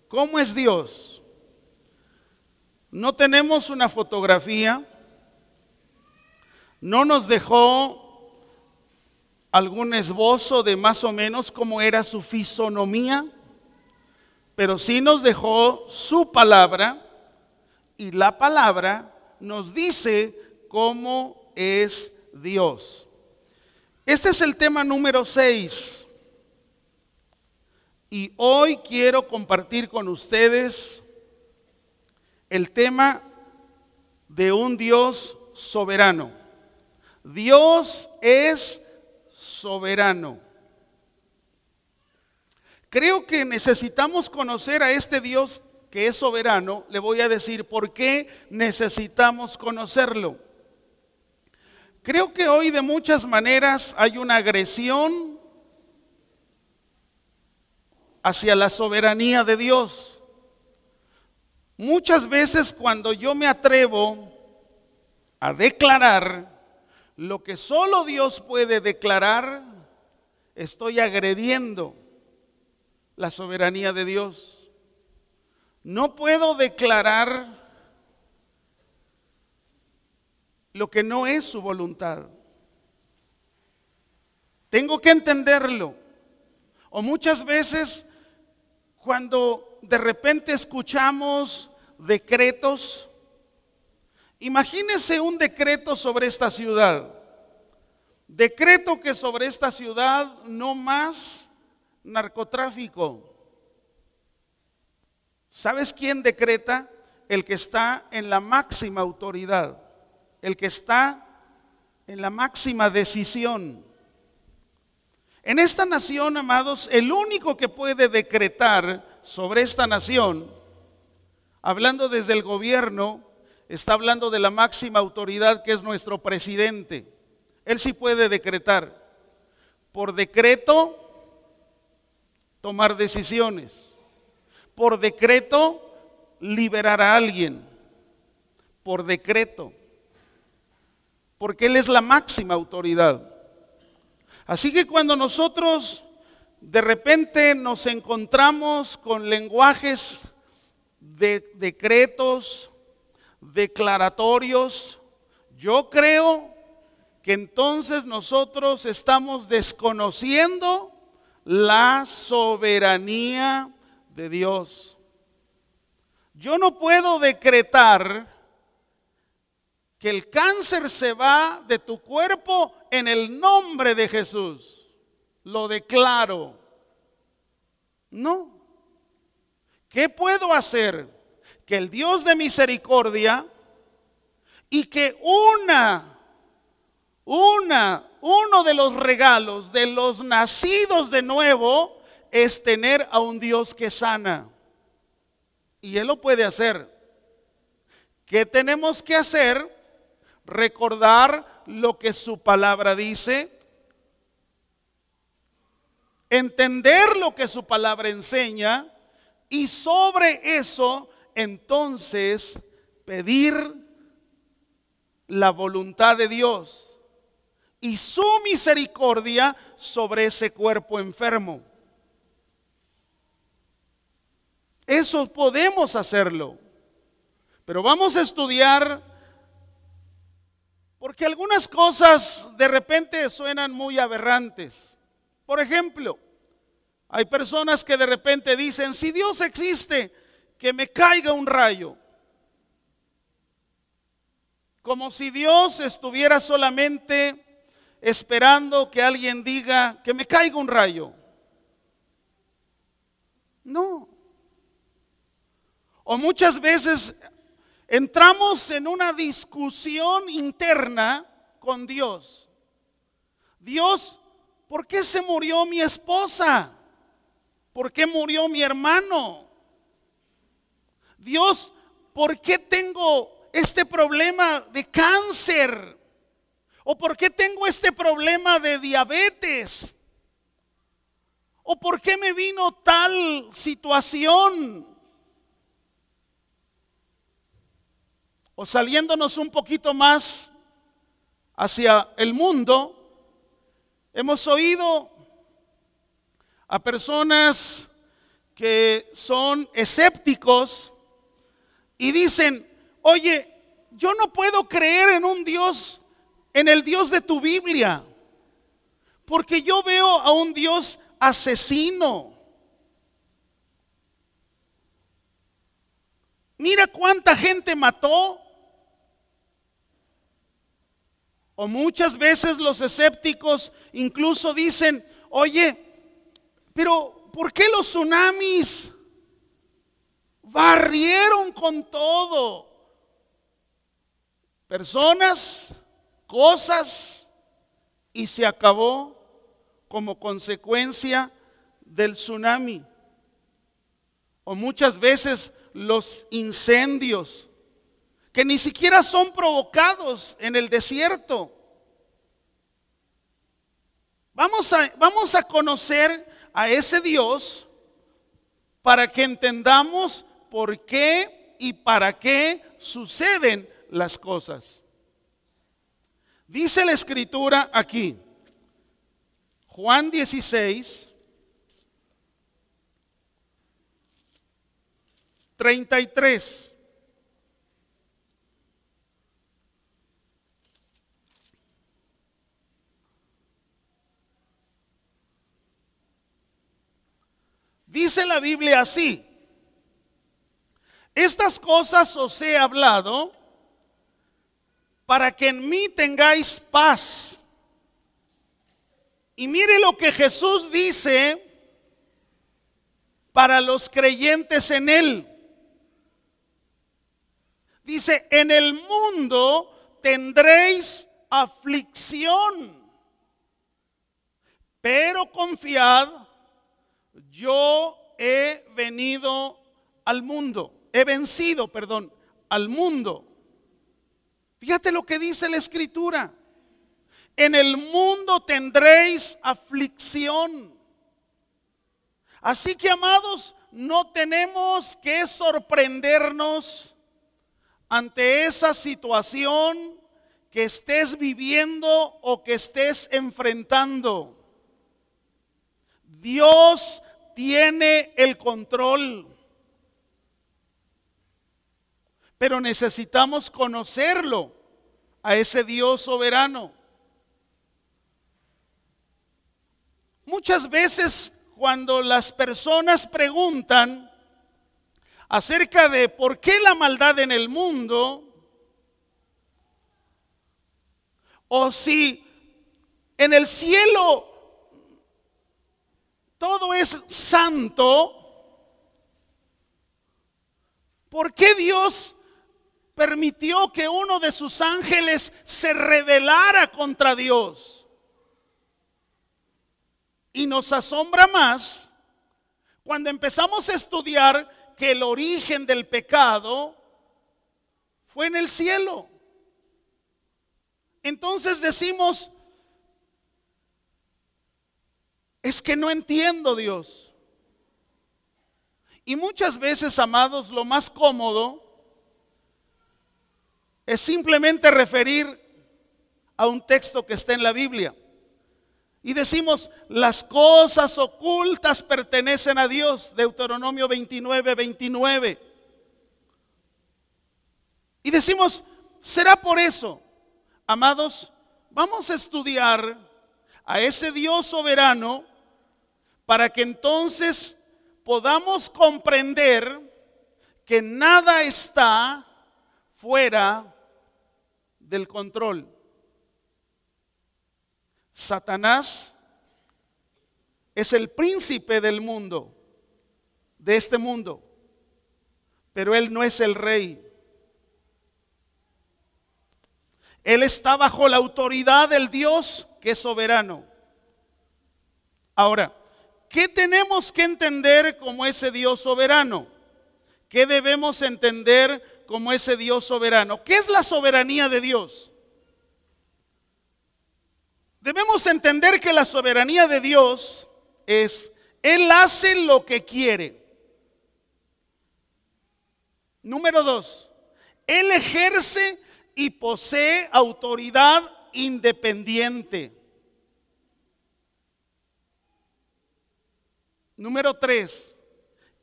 ¿Cómo es Dios? No tenemos una fotografía, no nos dejó algún esbozo de más o menos cómo era su fisonomía, pero sí nos dejó su palabra, y la palabra nos dice cómo es Dios. Este es el tema número 6. Y hoy quiero compartir con ustedes el tema de un Dios soberano. Dios es soberano. Creo que necesitamos conocer a este Dios que es soberano. Le voy a decir por qué necesitamos conocerlo. Creo que hoy de muchas maneras hay una agresión hacia la soberanía de Dios. Muchas veces cuando yo me atrevo a declarar lo que solo Dios puede declarar, estoy agrediendo la soberanía de Dios. No puedo declarar lo que no es su voluntad. Tengo que entenderlo. O muchas veces cuando de repente escuchamos decretos, imagínese un decreto sobre esta ciudad. Decreto que sobre esta ciudad no más narcotráfico. ¿Sabes quién decreta? El que está en la máxima autoridad, el que está en la máxima decisión. En esta nación, amados, el único que puede decretar sobre esta nación, hablando desde el gobierno, está hablando de la máxima autoridad que es nuestro presidente. Él sí puede decretar. Por decreto, tomar decisiones. Por decreto, liberar a alguien. Por decreto. Porque Él es la máxima autoridad. Así que cuando nosotros de repente nos encontramos con lenguajes de decretos, declaratorios, yo creo que entonces nosotros estamos desconociendo la soberanía de Dios. Yo no puedo decretar que el cáncer se va de tu cuerpo en el nombre de Jesús. Lo declaro. No. ¿Qué puedo hacer? Que el Dios de misericordia y que uno de los regalos de los nacidos de nuevo es tener a un Dios que sana. Y Él lo puede hacer. ¿Qué tenemos que hacer? Recordar lo que su palabra dice, entender lo que su palabra enseña y sobre eso entonces pedir la voluntad de Dios y su misericordia sobre ese cuerpo enfermo. Eso podemos hacerlo, pero vamos a estudiar. Porque algunas cosas de repente suenan muy aberrantes. Por ejemplo, hay personas que de repente dicen, si Dios existe, que me caiga un rayo. Como si Dios estuviera solamente esperando que alguien diga, que me caiga un rayo. No. O muchas veces entramos en una discusión interna con Dios. Dios, ¿por qué se murió mi esposa? ¿Por qué murió mi hermano? Dios, ¿por qué tengo este problema de cáncer? ¿O por qué tengo este problema de diabetes? ¿O por qué me vino tal situación? O saliéndonos un poquito más hacia el mundo, hemos oído a personas que son escépticos y dicen, oye, yo no puedo creer en un Dios, en el Dios de tu Biblia, porque yo veo a un Dios asesino. Mira cuánta gente mató. O muchas veces los escépticos incluso dicen, oye, pero ¿por qué los tsunamis barrieron con todo? Personas, cosas, y se acabó como consecuencia del tsunami. O muchas veces los incendios, que ni siquiera son provocados en el desierto. Vamos a conocer a ese Dios para que entendamos por qué y para qué suceden las cosas. Dice la Escritura aquí, Juan 16, 33. Dice la Biblia así: estas cosas os he hablado para que en mí tengáis paz. Y mire lo que Jesús dice para los creyentes en Él. Dice, en el mundo tendréis aflicción, pero confiad, yo he vencido al mundo. Fíjate lo que dice la Escritura. En el mundo tendréis aflicción. Así que, amados, no tenemos que sorprendernos ante esa situación que estés viviendo o que estés enfrentando. Dios tiene el control, pero necesitamos conocerlo, a ese Dios soberano. Muchas veces cuando las personas preguntan acerca de por qué la maldad en el mundo, o si en el cielo todo es santo, ¿por qué Dios permitió que uno de sus ángeles se rebelara contra Dios? Y nos asombra más cuando empezamos a estudiar que el origen del pecado fue en el cielo. Entonces decimos, es que no entiendo, Dios. Y muchas veces, amados, lo más cómodo es simplemente referir a un texto que está en la Biblia. Y decimos, las cosas ocultas pertenecen a Dios, Deuteronomio 29, 29. Y decimos, ¿será por eso? Amados, vamos a estudiar a ese Dios soberano para que entonces podamos comprender que nada está fuera del control. Satanás es el príncipe del mundo, de este mundo, pero él no es el rey. Él está bajo la autoridad del Dios que es soberano. Ahora, ¿qué tenemos que entender como ese Dios soberano? ¿Qué debemos entender como ese Dios soberano? ¿Qué es la soberanía de Dios? Debemos entender que la soberanía de Dios es, Él hace lo que quiere. Número 2, Él ejerce y posee autoridad independiente. Número 3,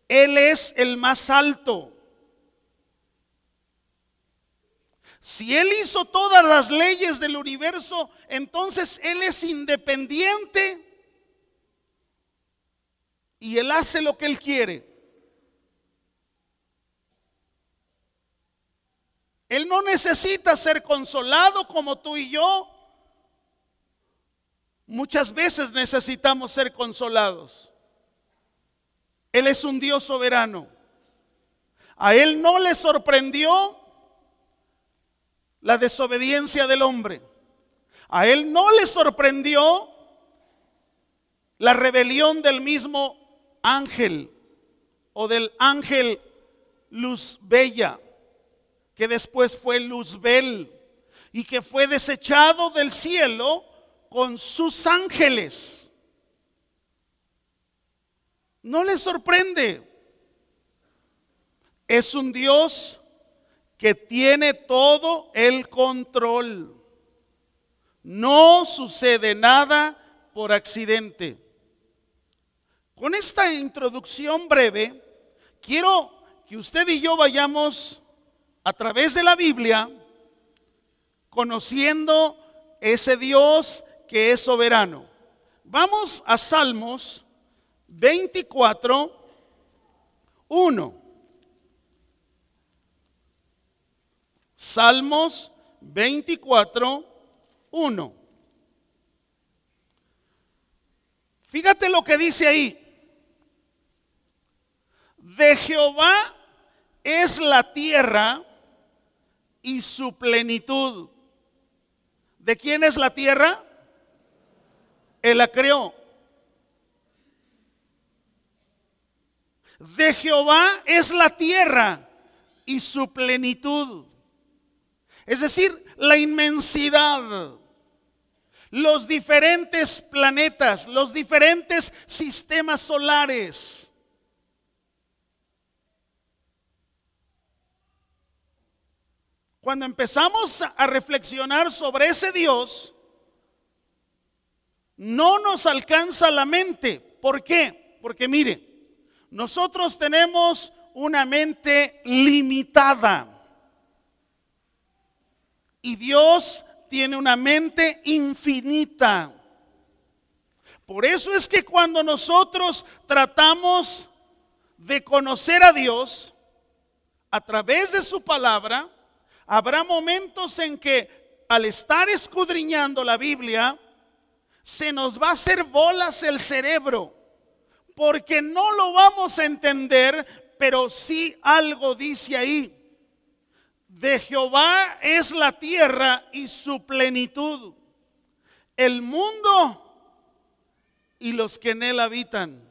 Él es el más alto. Si Él hizo todas las leyes del universo, entonces Él es independiente y Él hace lo que Él quiere. Él no necesita ser consolado como tú y yo. Muchas veces necesitamos ser consolados. Él es un Dios soberano. A Él no le sorprendió la desobediencia del hombre. A Él no le sorprendió la rebelión del mismo ángel o del ángel Luzbella, que después fue Luzbel y que fue desechado del cielo con sus ángeles. No le sorprende. Es un Dios que tiene todo el control. No sucede nada por accidente. Con esta introducción breve, quiero que usted y yo vayamos a través de la Biblia conociendo ese Dios que es soberano. Vamos a Salmos 24, 1. Salmos 24, 1. Fíjate lo que dice ahí. De Jehová es la tierra y su plenitud. ¿De quién es la tierra? Él la creó. De Jehová es la tierra y su plenitud. Es decir, la inmensidad, los diferentes planetas, los diferentes sistemas solares. Cuando empezamos a reflexionar sobre ese Dios, no nos alcanza la mente. ¿Por qué? Porque mire, nosotros tenemos una mente limitada y Dios tiene una mente infinita. Por eso es que cuando nosotros tratamos de conocer a Dios a través de su palabra, habrá momentos en que al estar escudriñando la Biblia, se nos va a hacer bolas el cerebro, porque no lo vamos a entender, pero sí algo dice ahí. De Jehová es la tierra y su plenitud, el mundo y los que en él habitan.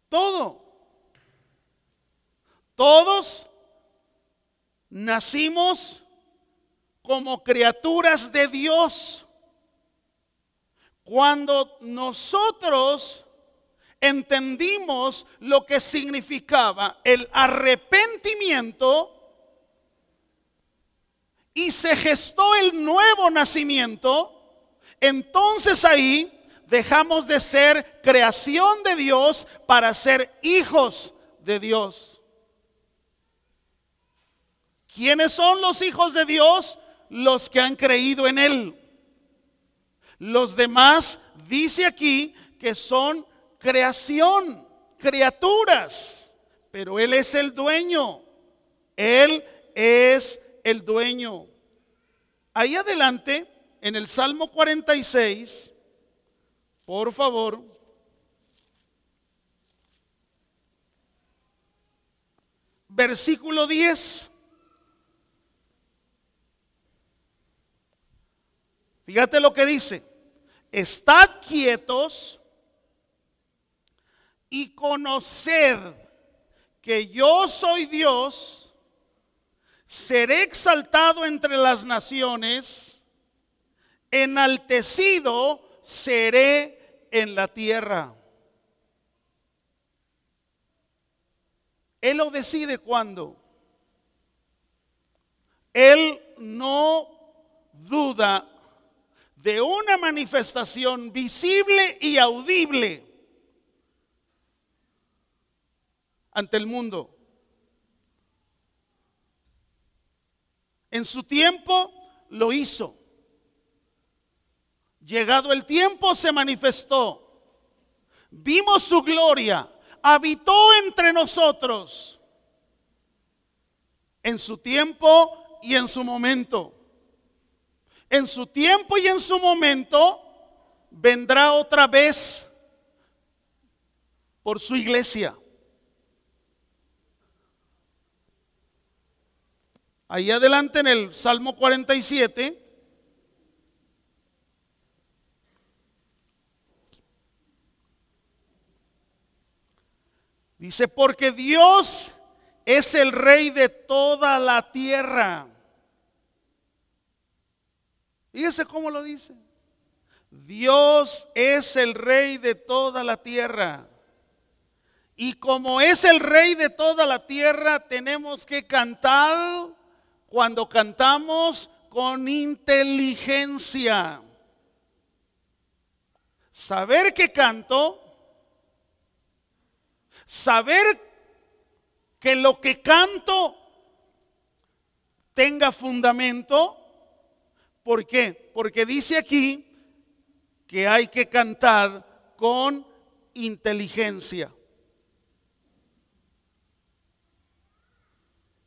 Todo. Todos nacimos como criaturas de Dios. Cuando nosotros entendimos lo que significaba el arrepentimiento y se gestó el nuevo nacimiento, entonces ahí dejamos de ser creación de Dios para ser hijos de Dios. ¿Quiénes son los hijos de Dios? Los que han creído en Él. Los demás, dice aquí, que son creación, criaturas, pero Él es el dueño. Él es el dueño. Ahí adelante, en el Salmo 46, por favor, versículo 10. Fíjate lo que dice: estad quietos y conoced que yo soy Dios, seré exaltado entre las naciones, enaltecido seré en la tierra. Él lo decide cuándo. Él no duda de una manifestación visible y audible ante el mundo. En su tiempo lo hizo. Llegado el tiempo se manifestó. Vimos su gloria. Habitó entre nosotros. En su tiempo y en su momento. En su tiempo y en su momento vendrá otra vez por su iglesia. Ahí adelante en el Salmo 47, dice, porque Dios es el Rey de toda la tierra. Fíjese cómo lo dice. Dios es el Rey de toda la tierra. Y como es el Rey de toda la tierra, tenemos que cantar cuando cantamos con inteligencia. Saber que canto, saber que lo que canto tenga fundamento. ¿Por qué? Porque dice aquí que hay que cantar con inteligencia.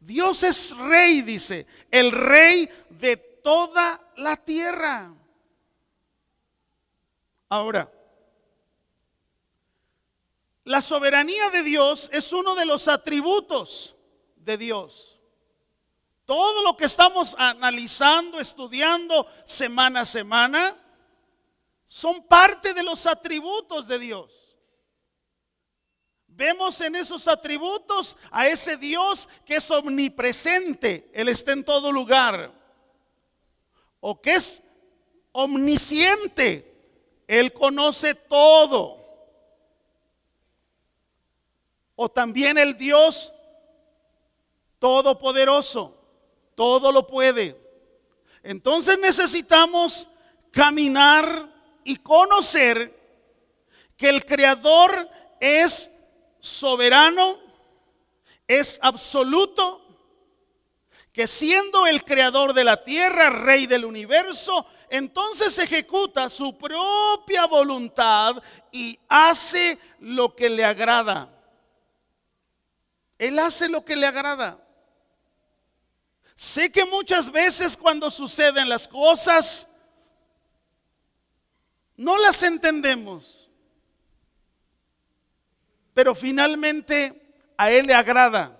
Dios es rey, dice, el rey de toda la tierra. Ahora, la soberanía de Dios es uno de los atributos de Dios. Todo lo que estamos analizando, estudiando semana a semana, son parte de los atributos de Dios. Vemos en esos atributos a ese Dios que es omnipresente, Él está en todo lugar. O que es omnisciente, Él conoce todo. O también el Dios todopoderoso, todo lo puede. Entonces necesitamos caminar y conocer que el Creador es soberano, es absoluto, que siendo el creador de la tierra, rey del universo, entonces ejecuta su propia voluntad y hace lo que le agrada. Él hace lo que le agrada. Sé que muchas veces cuando suceden las cosas, no las entendemos. Pero finalmente a Él le agrada.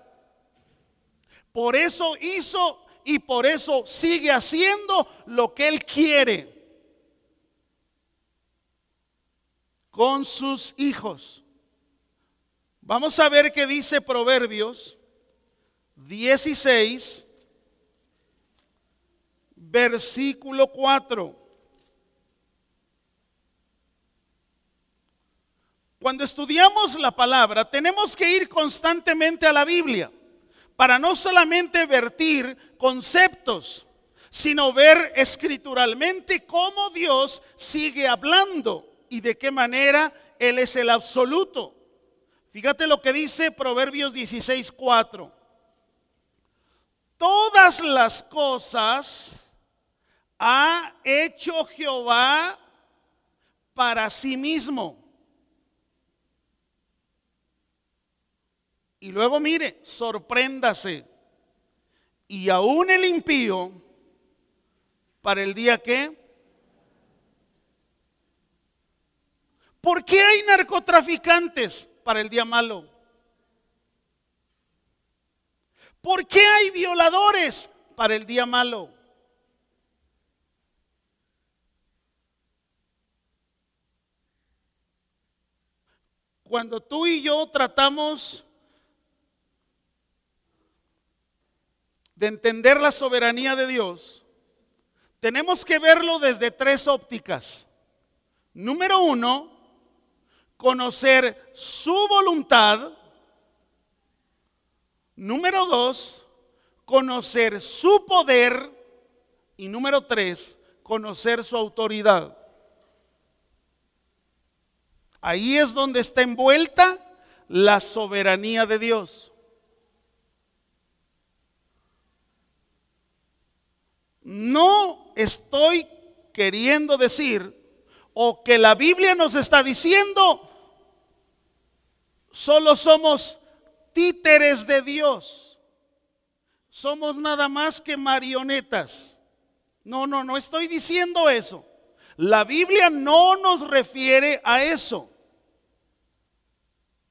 Por eso hizo y por eso sigue haciendo lo que Él quiere con sus hijos. Vamos a ver qué dice Proverbios 16, versículo 4. Cuando estudiamos la palabra, tenemos que ir constantemente a la Biblia para no solamente vertir conceptos, sino ver escrituralmente cómo Dios sigue hablando y de qué manera Él es el absoluto. Fíjate lo que dice Proverbios 16:4. Todas las cosas ha hecho Jehová para sí mismo. Y luego mire, sorpréndase. Y aún el impío, ¿para el día qué? ¿Por qué hay narcotraficantes para el día malo? ¿Por qué hay violadores para el día malo? Cuando tú y yo tratamos de entender la soberanía de Dios, tenemos que verlo desde tres ópticas. Número uno, conocer su voluntad. Número dos, conocer su poder. Y número tres, conocer su autoridad. Ahí es donde está envuelta la soberanía de Dios. No estoy queriendo decir, o que la Biblia nos está diciendo, solo somos títeres de Dios. Somos nada más que marionetas. No estoy diciendo eso. La Biblia no nos refiere a eso.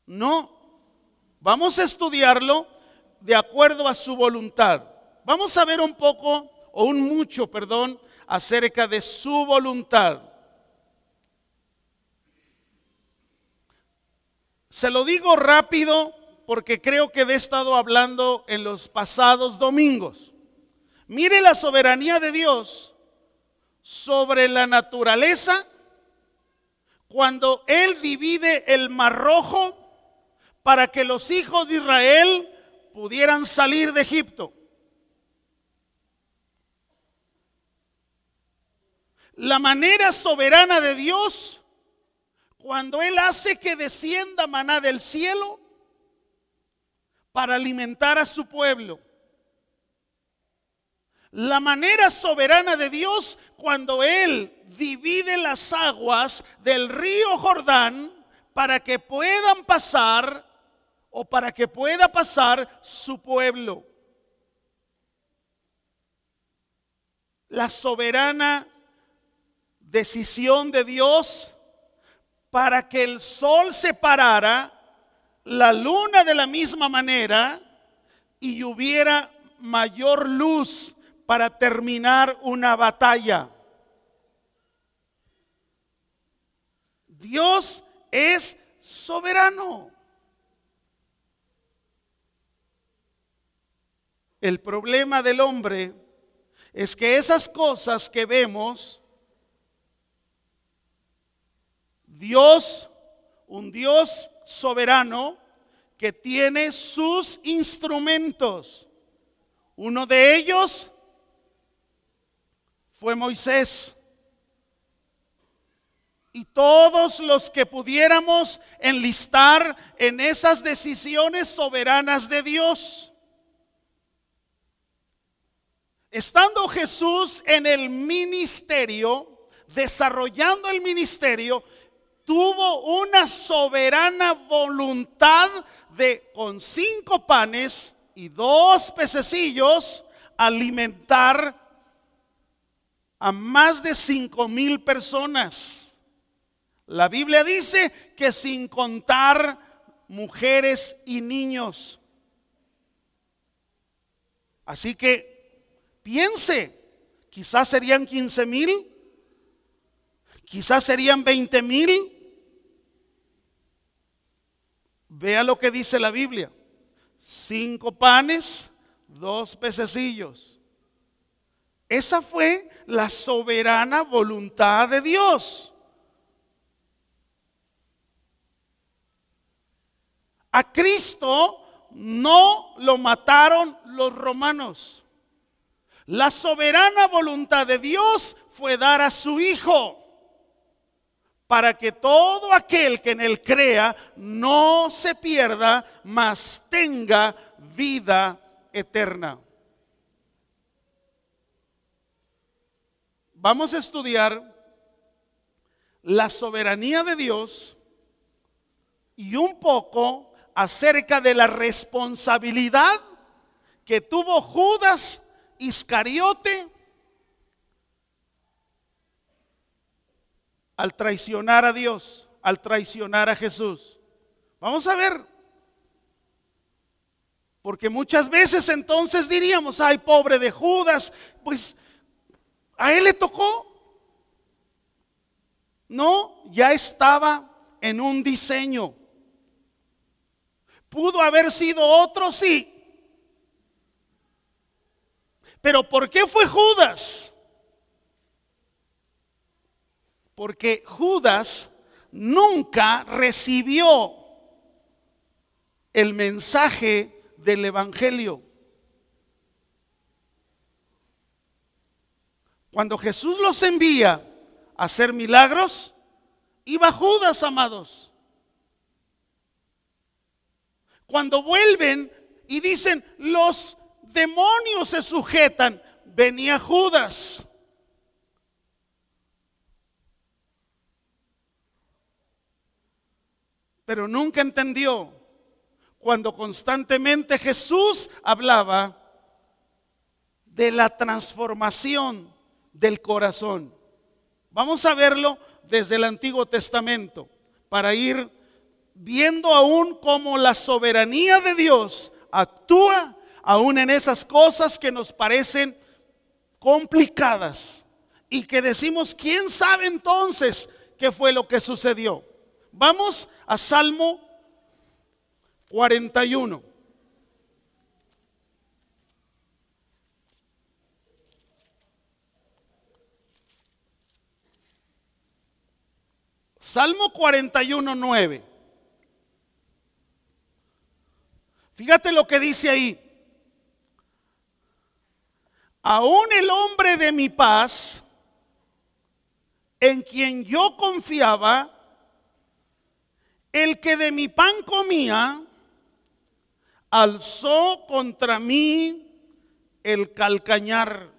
No. Vamos a estudiarlo de acuerdo a su voluntad. Vamos a ver un poco, o un mucho, perdón, acerca de su voluntad. Se lo digo rápido porque creo que he estado hablando en los pasados domingos. Mire la soberanía de Dios sobre la naturaleza cuando Él divide el Mar Rojo para que los hijos de Israel pudieran salir de Egipto. La manera soberana de Dios cuando Él hace que descienda maná del cielo para alimentar a su pueblo. La manera soberana de Dios cuando Él divide las aguas del río Jordán para que puedan pasar, o para que pueda pasar su pueblo. La soberana decisión de Dios para que el sol se parara, la luna de la misma manera, y hubiera mayor luz para terminar una batalla. Dios es soberano. El problema del hombre es que esas cosas que vemos, Dios, un Dios soberano que tiene sus instrumentos. Uno de ellos fue Moisés. Y todos los que pudiéramos enlistar en esas decisiones soberanas de Dios. Estando Jesús en el ministerio, desarrollando el ministerio, tuvo una soberana voluntad de, con 5 panes y 2 pececillos, alimentar a más de 5,000 personas. La Biblia dice que sin contar mujeres y niños. Así que piense, quizás serían 15,000, quizás serían 20,000. Vea lo que dice la Biblia: 5 panes, 2 pececillos. Esa fue la soberana voluntad de Dios. A Cristo no lo mataron los romanos. La soberana voluntad de Dios fue dar a su Hijo para que todo aquel que en Él crea no se pierda, mas tenga vida eterna. Vamos a estudiar la soberanía de Dios y un poco acerca de la responsabilidad que tuvo Judas Iscariote al traicionar a Dios, al traicionar a Jesús. Vamos a ver, porque muchas veces entonces diríamos: ay, pobre de Judas, pues a él le tocó. No, ya estaba en un diseño. ¿Pudo haber sido otro? Sí. ¿Pero por qué fue Judas? Porque Judas nunca recibió el mensaje del Evangelio. Cuando Jesús los envía a hacer milagros, iba Judas, amados. Cuando vuelven y dicen, los demonios se sujetan, venía Judas. Pero nunca entendió cuando constantemente Jesús hablaba de la transformación del corazón. Vamos a verlo desde el Antiguo Testamento para ir viendo aún cómo la soberanía de Dios actúa aún en esas cosas que nos parecen complicadas y que decimos, ¿quién sabe entonces qué fue lo que sucedió? Vamos a Salmo 41. Salmo 41, 9. Fíjate lo que dice ahí. Aún el hombre de mi paz, en quien yo confiaba, el que de mi pan comía, alzó contra mí el calcañar.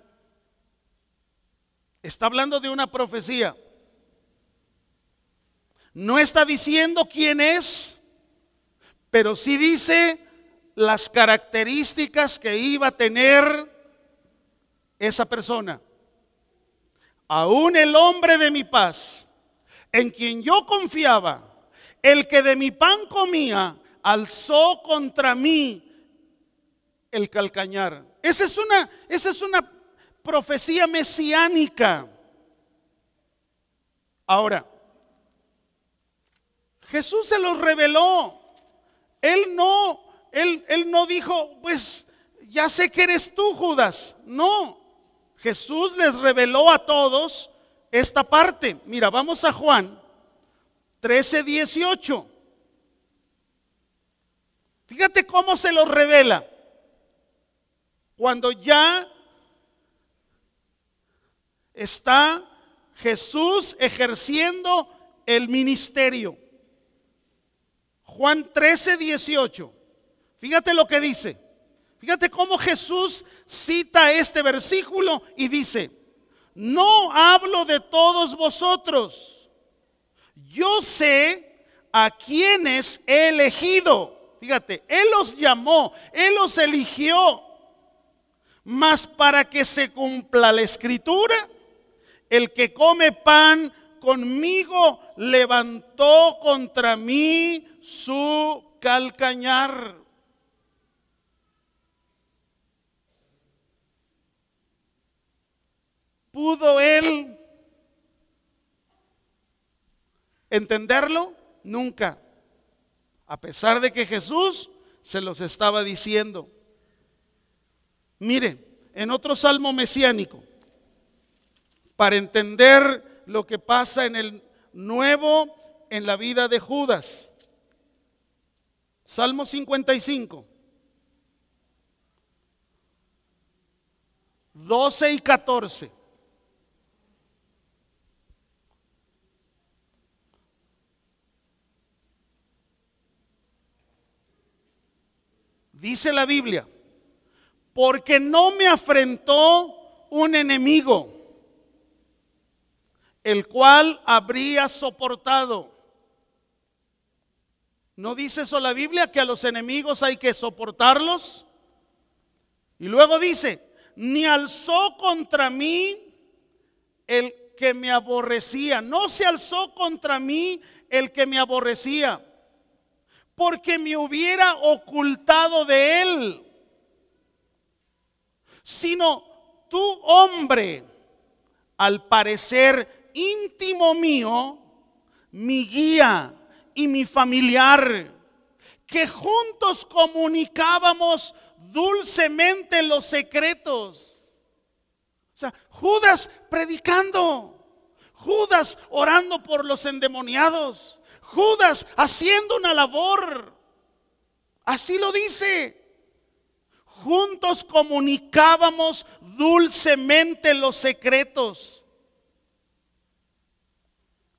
Está hablando de una profecía. No está diciendo quién es, pero sí dice las características que iba a tener esa persona. Aún el hombre de mi paz, en quien yo confiaba, el que de mi pan comía, alzó contra mí el calcañar. Esa es una profecía mesiánica. Ahora, Jesús se los reveló. Él no dijo, pues ya sé que eres tú, Judas. No, Jesús les reveló a todos esta parte. Mira, vamos a Juan 13:18. Fíjate cómo se los revela. Cuando ya está Jesús ejerciendo el ministerio. Juan 13:18. Fíjate lo que dice. Fíjate cómo Jesús cita este versículo y dice, no hablo de todos vosotros. Yo sé a quienes he elegido. Fíjate, Él los llamó, Él los eligió. Mas para que se cumpla la escritura, el que come pan conmigo levantó contra mí su calcañar. ¿Pudo él entenderlo? Nunca. A pesar de que Jesús se los estaba diciendo. Mire, en otro salmo mesiánico, para entender lo que pasa en el nuevo, en la vida de Judas. Salmo 55, 12 y 14. Dice la Biblia, porque no me afrentó un enemigo, el cual habría soportado. ¿No dice eso la Biblia, que a los enemigos hay que soportarlos? Y luego dice, ni alzó contra mí el que me aborrecía. No se alzó contra mí el que me aborrecía, porque me hubiera ocultado de él. Sino tú, hombre, al parecer íntimo mío, mi guía y mi familiar, que juntos comunicábamos dulcemente los secretos. O sea, Judas predicando, Judas orando por los endemoniados, Judas haciendo una labor. Así lo dice. Juntos comunicábamos dulcemente los secretos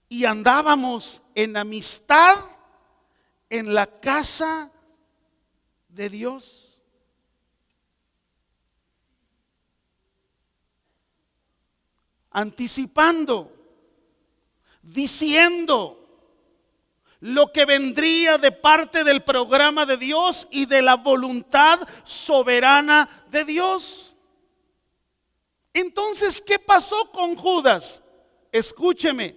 y andábamos en amistad en la casa de Dios. Anticipando, diciendo lo que vendría de parte del programa de Dios y de la voluntad soberana de Dios. Entonces, ¿qué pasó con Judas? Escúcheme,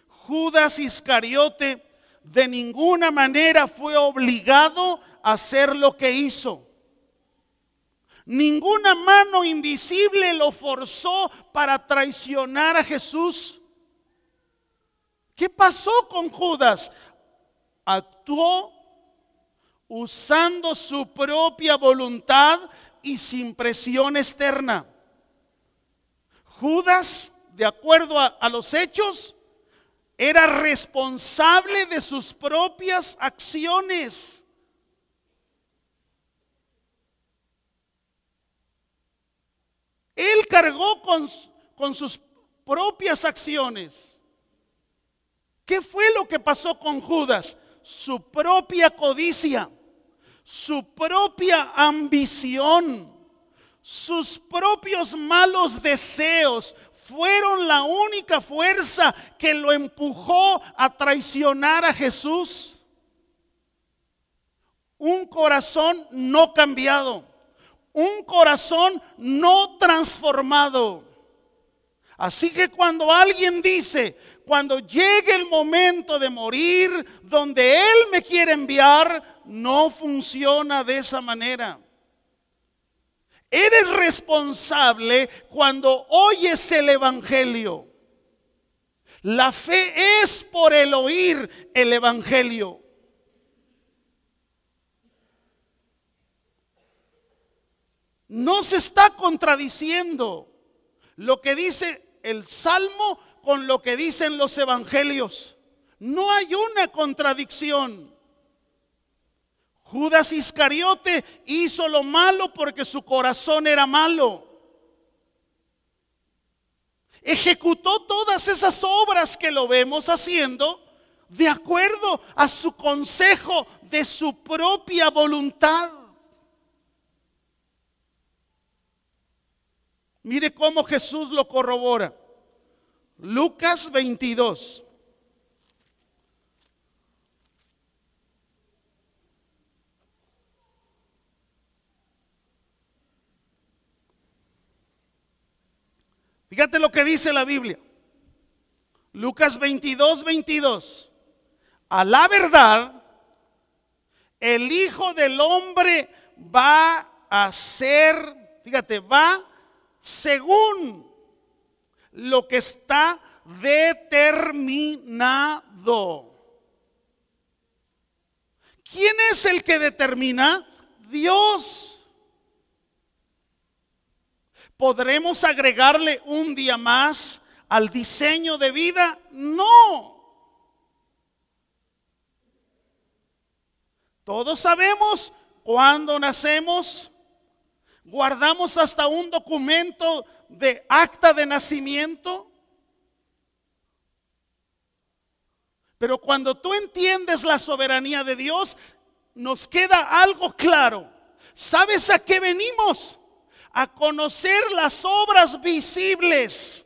Judas Iscariote de ninguna manera fue obligado a hacer lo que hizo. Ninguna mano invisible lo forzó para traicionar a Jesús. ¿Qué pasó con Judas? Actuó usando su propia voluntad y sin presión externa. Judas, de acuerdo a los hechos, era responsable de sus propias acciones. Él cargó con sus propias acciones. ¿Qué fue lo que pasó con Judas? Su propia codicia, su propia ambición, sus propios malos deseos fueron la única fuerza que lo empujó a traicionar a Jesús. Un corazón no cambiado, un corazón no transformado. Así que cuando alguien dice, cuando llegue el momento de morir, donde Él me quiere enviar, no funciona de esa manera. Eres responsable cuando oyes el Evangelio. La fe es por el oír el Evangelio. No se está contradiciendo lo que dice el Salmo con lo que dicen los evangelios. No hay una contradicción. Judas Iscariote hizo lo malo porque su corazón era malo. Ejecutó todas esas obras que lo vemos haciendo de acuerdo a su consejo de su propia voluntad. Mire cómo Jesús lo corrobora. Lucas 22. Fíjate lo que dice la Biblia. Lucas 22, 22. A la verdad, el Hijo del Hombre va a ser, fíjate, va según lo que está determinado. ¿Quién es el que determina? Dios. ¿Podremos agregarle un día más al diseño de vida? No. Todos sabemos cuándo nacemos. Guardamos hasta un documento de acta de nacimiento. Pero cuando tú entiendes la soberanía de Dios, nos queda algo claro. ¿Sabes a qué venimos? A conocer las obras visibles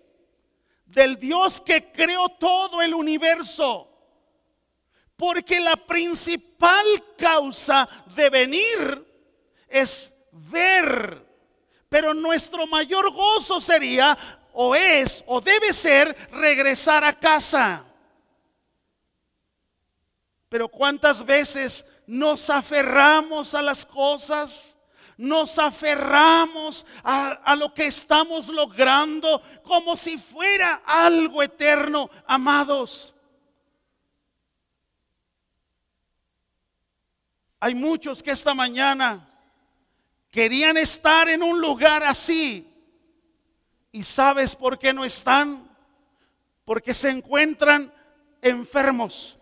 del Dios que creó todo el universo. Porque la principal causa de venir es ver. Pero nuestro mayor gozo sería, o es, o debe ser, regresar a casa. Pero ¿cuántas veces nos aferramos a las cosas? Nos aferramos a lo que estamos logrando como si fuera algo eterno, amados. Hay muchos que esta mañana querían estar en un lugar así. ¿Y sabes por qué no están? Porque se encuentran enfermos.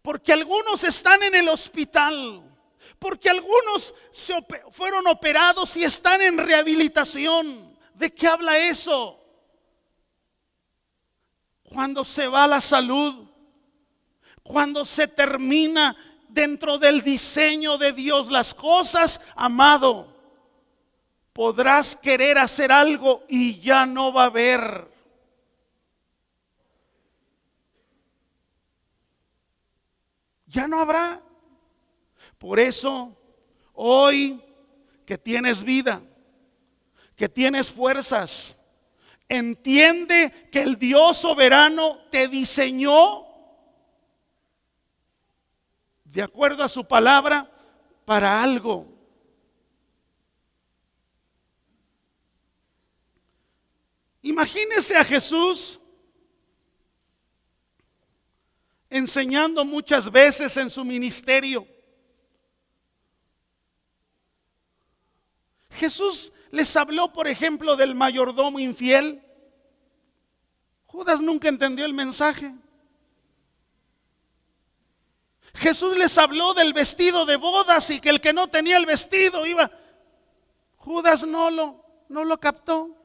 Porque algunos están en el hospital. Porque algunos fueron operados y están en rehabilitación. ¿De qué habla eso? Cuando se va la salud, cuando se termina dentro del diseño de Dios las cosas, amado, podrás querer hacer algo y ya no va a haber. Ya no habrá. Por eso, hoy que tienes vida, que tienes fuerzas, entiende que el Dios soberano te diseñó de acuerdo a su palabra para algo. Imagínese a Jesús enseñando muchas veces en su ministerio. Jesús les habló, por ejemplo, del mayordomo infiel. Judas nunca entendió el mensaje. Jesús les habló del vestido de bodas y que el que no tenía el vestido iba. Judas no lo captó.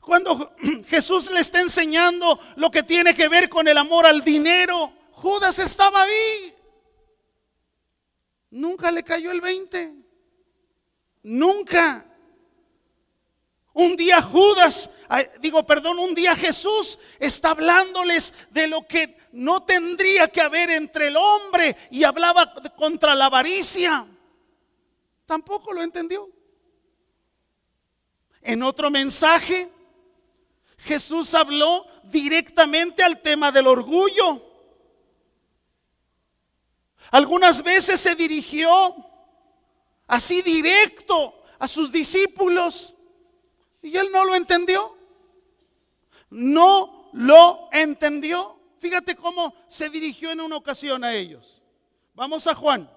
Cuando Jesús le está enseñando lo que tiene que ver con el amor al dinero, Judas estaba ahí. Nunca le cayó el 20. Nunca. Un día un día Jesús está hablándoles de lo que no tendría que haber entre el hombre y hablaba contra la avaricia. Tampoco lo entendió. En otro mensaje, Jesús habló directamente al tema del orgullo. Algunas veces se dirigió así directo a sus discípulos y él no lo entendió. No lo entendió. Fíjate cómo se dirigió en una ocasión a ellos. Vamos a Juan.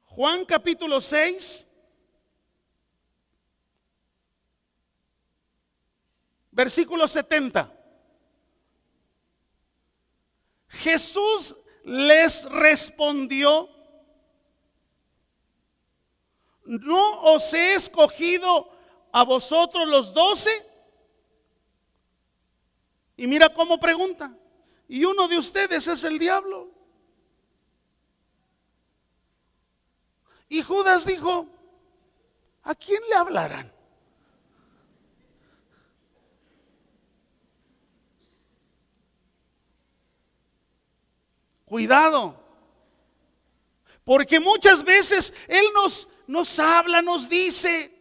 Juan capítulo 6. Versículo 70. Jesús les respondió: ¿no os he escogido a vosotros los 12? Y mira cómo pregunta: ¿y uno de ustedes es el diablo? Y Judas dijo: ¿a quién le hablarán? Cuidado, porque muchas veces Él nos habla, nos dice,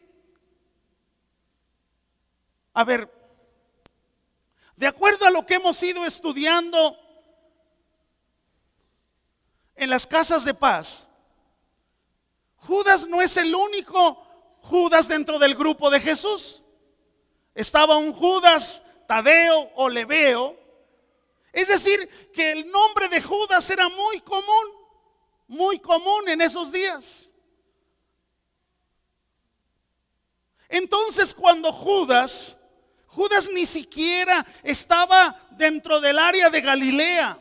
a ver, de acuerdo a lo que hemos ido estudiando en las casas de paz, Judas no es el único Judas dentro del grupo de Jesús. Estaba un Judas Tadeo o Lebeo. Es decir, que el nombre de Judas era muy común en esos días. Entonces, cuando Judas ni siquiera estaba dentro del área de Galilea,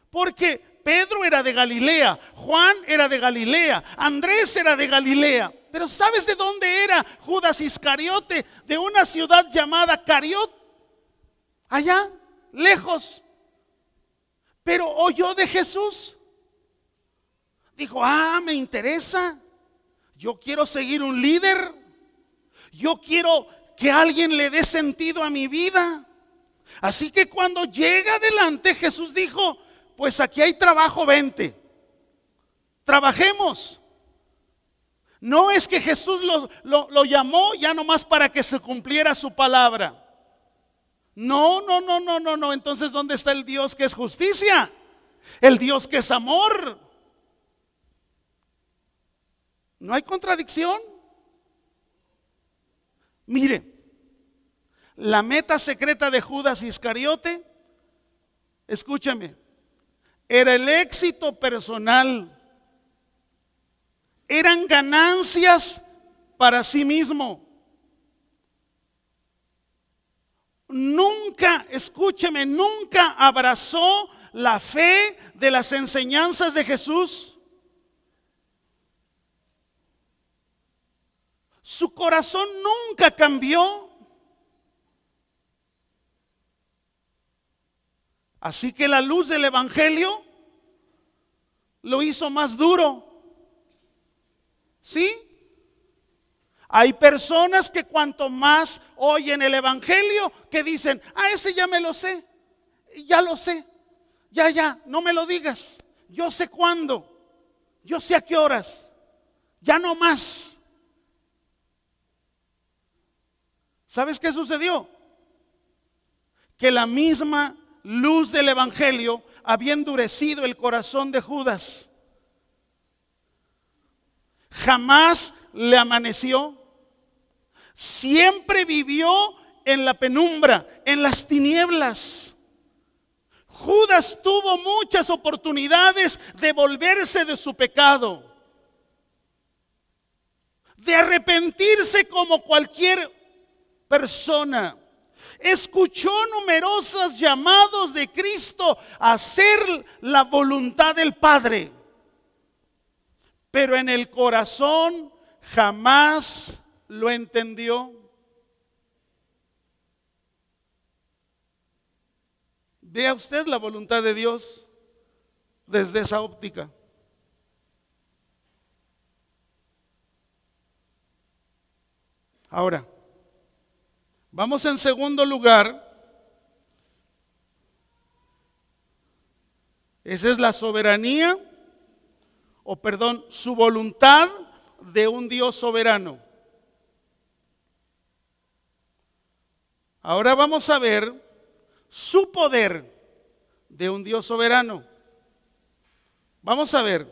porque Pedro era de Galilea, Juan era de Galilea, Andrés era de Galilea. Pero ¿sabes de dónde era Judas Iscariote? De una ciudad llamada Cariot, allá lejos. Pero oyó de Jesús. Dijo: me interesa. Yo quiero seguir un líder. Yo quiero que alguien le dé sentido a mi vida. Así que cuando llega adelante, Jesús dijo: pues aquí hay trabajo, vente. Trabajemos. No es que Jesús lo llamó ya nomás para que se cumpliera su palabra. No. Entonces, ¿dónde está el Dios que es justicia? El Dios que es amor. ¿No hay contradicción? Mire, la meta secreta de Judas Iscariote, escúchame, era el éxito personal. Eran ganancias para sí mismo. Nunca, escúcheme, nunca abrazó la fe de las enseñanzas de Jesús. Su corazón nunca cambió. Así que la luz del Evangelio lo hizo más duro. ¿Sí? Hay personas que cuanto más oyen el Evangelio, que dicen, ese ya me lo sé, ya lo sé, ya, no me lo digas, yo sé cuándo, yo sé a qué horas, ya no más. ¿Sabes qué sucedió? Que la misma luz del Evangelio había endurecido el corazón de Judas. Jamás le amaneció. Siempre vivió en la penumbra, en las tinieblas. Judas tuvo muchas oportunidades de volverse de su pecado, de arrepentirse como cualquier persona. Escuchó numerosos llamados de Cristo a hacer la voluntad del Padre, pero en el corazón jamás lo entendió. Vea usted la voluntad de Dios desde esa óptica. Ahora, vamos en segundo lugar. Esa es la soberanía, su voluntad de un Dios soberano. Ahora vamos a ver su poder de un Dios soberano. Vamos a ver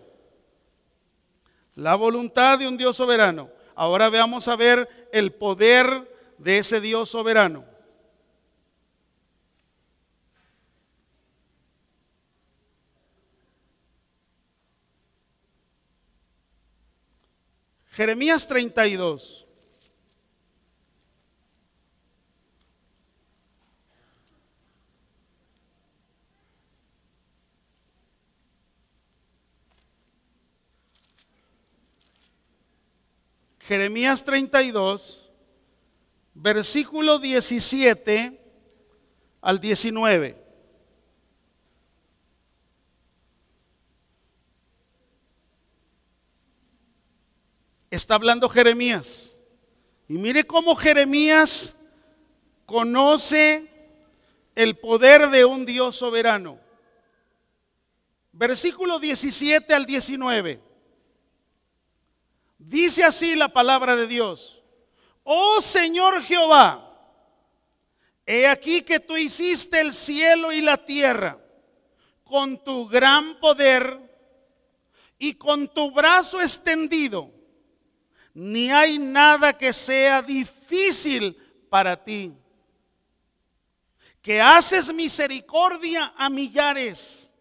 la voluntad de un Dios soberano. Ahora vamos a ver el poder de ese Dios soberano. Jeremías 32. Jeremías 32, versículo 17 al 19. Está hablando Jeremías. Y mire cómo Jeremías conoce el poder de un Dios soberano. Versículo 17 al 19. Dice así la palabra de Dios: Oh Señor Jehová, he aquí que tú hiciste el cielo y la tierra con tu gran poder y con tu brazo extendido. Ni hay nada que sea difícil para ti. Que haces misericordia a millares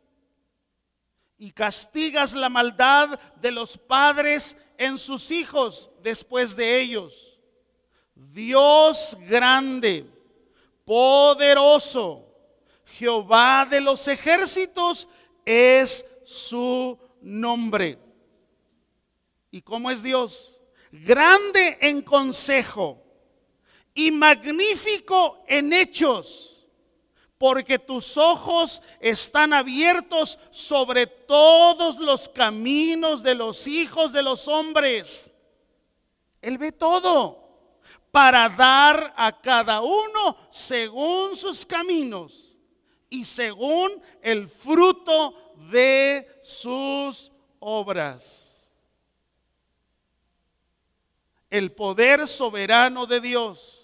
y castigas la maldad de los padres en sus hijos después de ellos. Dios grande, poderoso, Jehová de los ejércitos es su nombre. ¿Y cómo es Dios? Grande en consejo y magnífico en hechos, porque tus ojos están abiertos sobre todos los caminos de los hijos de los hombres. Él ve todo para dar a cada uno según sus caminos y según el fruto de sus obras. El poder soberano de Dios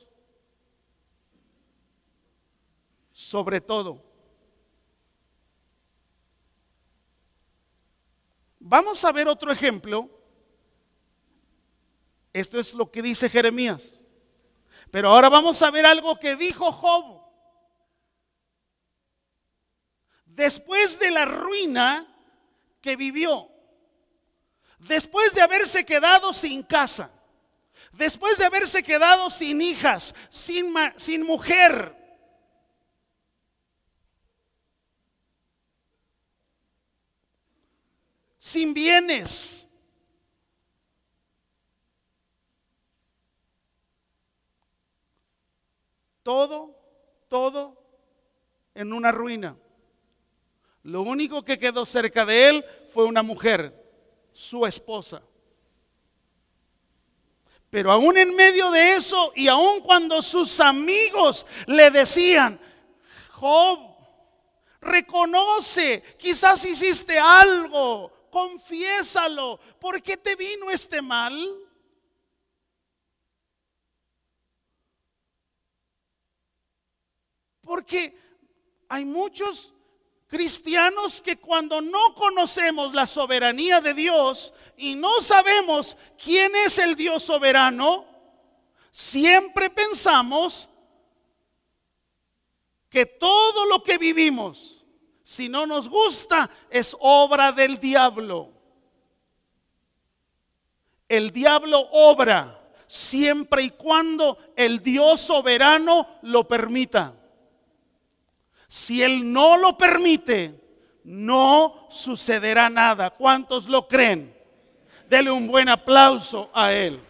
sobre todo. Vamos a ver otro ejemplo. Esto es lo que dice Jeremías. Pero ahora vamos a ver algo que dijo Job. Después de la ruina que vivió, después de haberse quedado sin casa, después de haberse quedado sin hijas, sin mujer, sin bienes, todo en una ruina. Lo único que quedó cerca de él fue una mujer, su esposa. Pero aún en medio de eso, y aún cuando sus amigos le decían: Job, reconoce, quizás hiciste algo, confiésalo, ¿por qué te vino este mal? Porque hay muchos cristianos que cuando no conocemos la soberanía de Dios y no sabemos quién es el Dios soberano, siempre pensamos que todo lo que vivimos, si no nos gusta, es obra del diablo. El diablo obra siempre y cuando el Dios soberano lo permita. Si Él no lo permite, no sucederá nada. ¿Cuántos lo creen? Dele un buen aplauso a Él.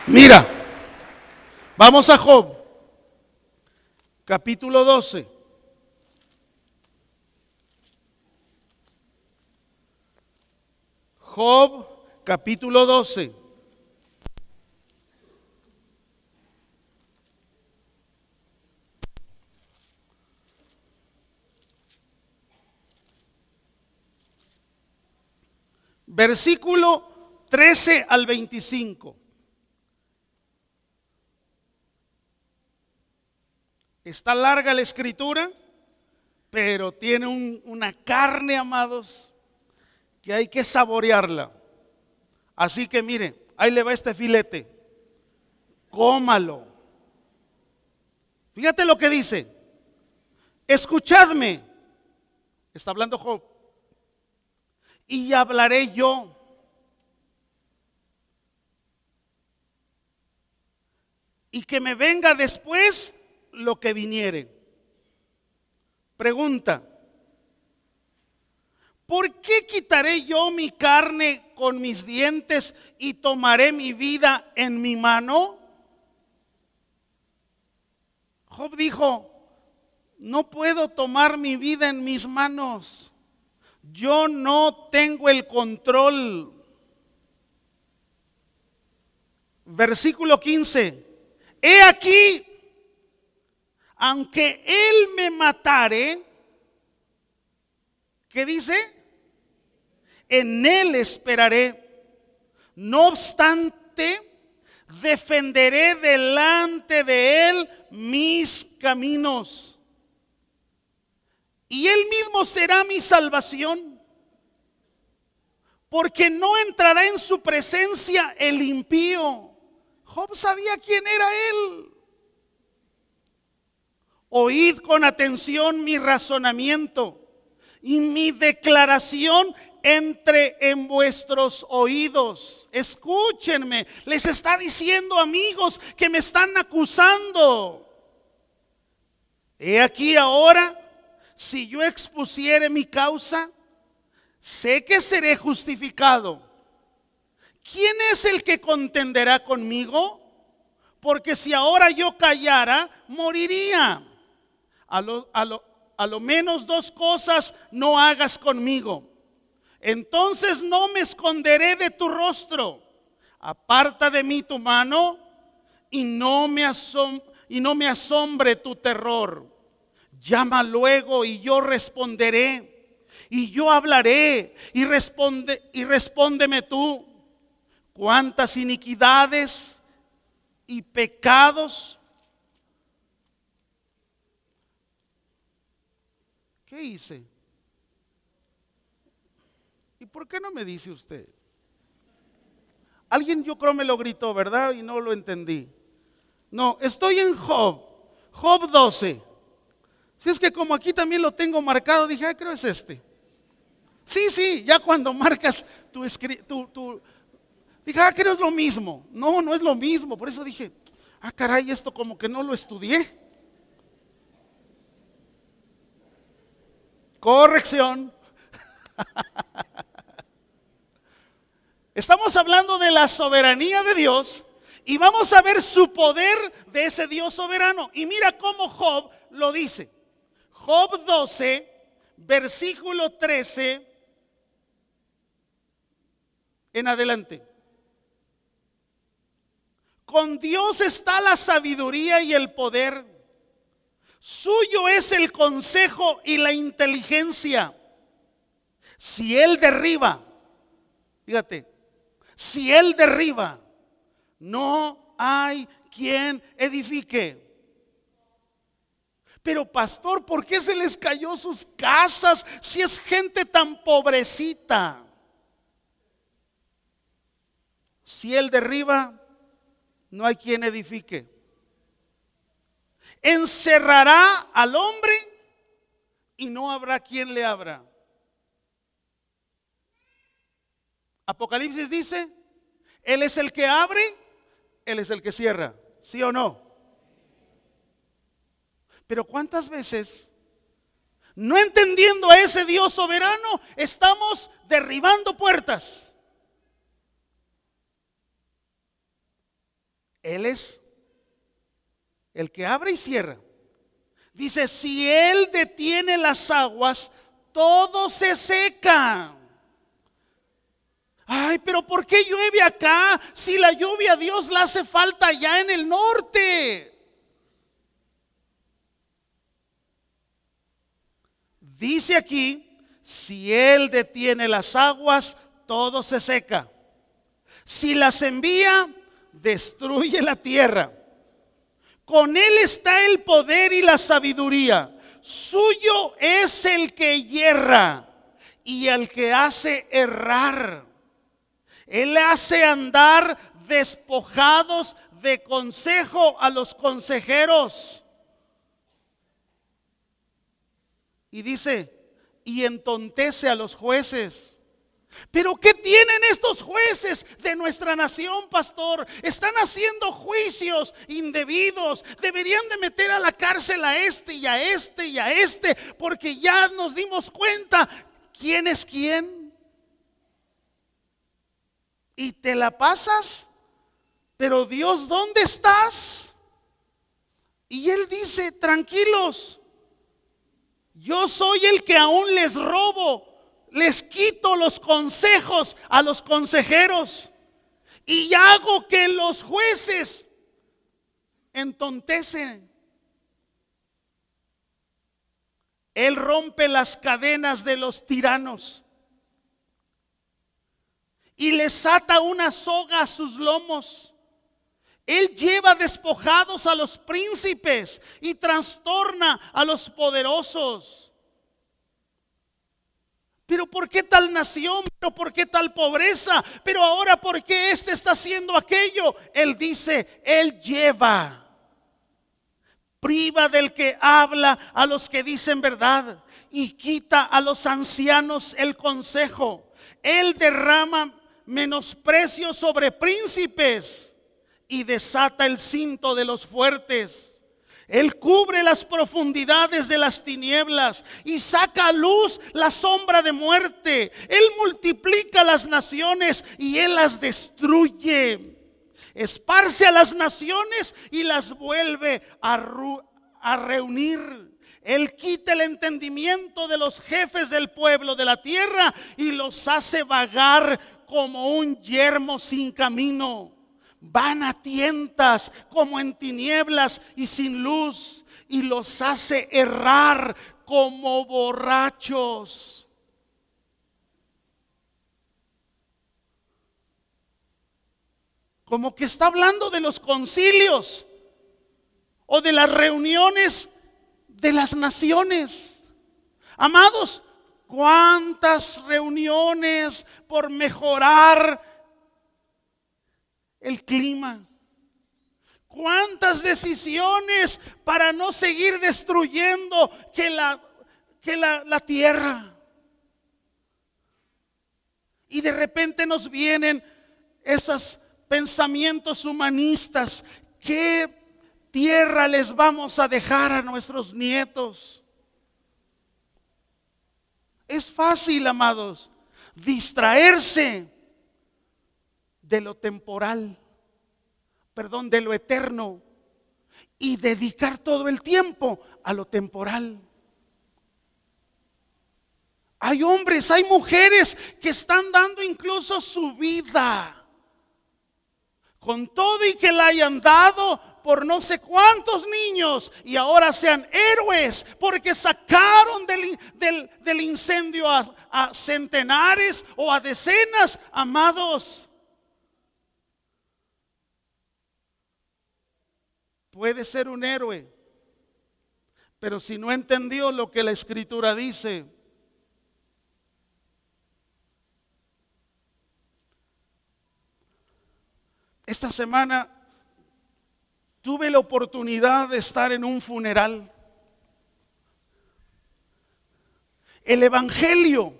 Mira, vamos a Job, capítulo 12. Job, capítulo 12. Versículo 13 al 25. Está larga la escritura, pero tiene una carne, amados, que hay que saborearla. Así que mire, ahí le va este filete. Cómalo. Fíjate lo que dice. Escuchadme. Está hablando Job. Y hablaré yo. Y que me venga después lo que viniere. Pregunta: ¿por qué quitaré yo mi carne con mis dientes y tomaré mi vida en mi mano? Job dijo: no puedo tomar mi vida en mis manos. Yo no tengo el control. Versículo 15. He aquí, aunque Él me matare, ¿qué dice? En Él esperaré. No obstante, defenderé delante de Él mis caminos. Y Él mismo será mi salvación. Porque no entrará en su presencia el impío. Job sabía quién era Él. Oíd con atención mi razonamiento y mi declaración entre en vuestros oídos. Escúchenme, les está diciendo, amigos, que me están acusando. He aquí ahora, si yo expusiere mi causa, sé que seré justificado. ¿Quién es el que contenderá conmigo? Porque si ahora yo callara, moriría. A lo menos dos cosas no hagas conmigo. Entonces no me esconderé de tu rostro. Aparta de mí tu mano y no me asombre tu terror. Llama luego y yo responderé, y yo hablaré y respóndeme tú. ¿Cuántas iniquidades y pecados? ¿Qué hice? ¿Y por qué no me dice usted? Alguien, yo creo, me lo gritó, ¿verdad? Y no lo entendí. No, estoy en Job, Job 12. Si es que como aquí también lo tengo marcado, dije, creo es este. Sí, ya cuando marcas dije, creo es lo mismo. No, no es lo mismo. Por eso dije, caray, esto como que no lo estudié. Corrección. Estamos hablando de la soberanía de Dios y vamos a ver su poder de ese Dios soberano. Y mira cómo Job lo dice. Job 12, versículo 13 en adelante. Con Dios está la sabiduría y el poder. Suyo es el consejo y la inteligencia. Si Él derriba, fíjate, si Él derriba, no hay quien edifique. Pero pastor, ¿por qué se les cayó sus casas si es gente tan pobrecita? Si Él derriba, no hay quien edifique. Encerrará al hombre y no habrá quien le abra. Apocalipsis dice, Él es el que abre, Él es el que cierra. ¿Sí o no? Pero ¿cuántas veces, no entendiendo a ese Dios soberano, estamos derribando puertas? Él es el que abre y cierra. Dice, si Él detiene las aguas, todo se seca. Ay, pero ¿por qué llueve acá si la lluvia a Dios le hace falta allá en el norte? Dice aquí, si Él detiene las aguas, todo se seca. Si las envía, destruye la tierra. Con Él está el poder y la sabiduría. Suyo es el que yerra y el que hace errar. Él hace andar despojados de consejo a los consejeros. Y dice, y entontece a los jueces. Pero ¿qué tienen estos jueces de nuestra nación, pastor? Están haciendo juicios indebidos. Deberían de meter a la cárcel a este y a este y a este, porque ya nos dimos cuenta quién es quién. Y te la pasas, pero Dios, ¿dónde estás? Y Él dice, tranquilos, yo soy el que aún les robo. Les quito los consejos a los consejeros y hago que los jueces entontecen. Él rompe las cadenas de los tiranos y les ata una soga a sus lomos. Él lleva despojados a los príncipes y trastorna a los poderosos. Pero ¿por qué tal nación? ¿Pero por qué tal pobreza? Pero ahora ¿por qué este está haciendo aquello? Él dice, Él lleva, priva del que habla a los que dicen verdad y quita a los ancianos el consejo. Él derrama menosprecio sobre príncipes y desata el cinto de los fuertes. Él cubre las profundidades de las tinieblas y saca a luz la sombra de muerte. Él multiplica las naciones y Él las destruye. Esparce a las naciones y las vuelve a reunir. Él quita el entendimiento de los jefes del pueblo de la tierra y los hace vagar como un yermo sin camino. Van a tientas como en tinieblas y sin luz, y los hace errar como borrachos. Como que está hablando de los concilios o de las reuniones de las naciones. Amados, ¿cuántas reuniones por mejorar el clima? ¿Cuántas decisiones para no seguir destruyendo la tierra? Y de repente nos vienen esos pensamientos humanistas. ¿Qué tierra les vamos a dejar a nuestros nietos? Es fácil, amados, distraerse de lo temporal, perdón, de lo eterno, y dedicar todo el tiempo a lo temporal. Hay hombres, hay mujeres que están dando incluso su vida, con todo y que la hayan dado por no sé cuántos niños, y ahora sean héroes porque sacaron del incendio a centenares o a decenas. Amados, puede ser un héroe, pero si no entendió lo que la Escritura dice, esta semana tuve la oportunidad de estar en un funeral. El evangelio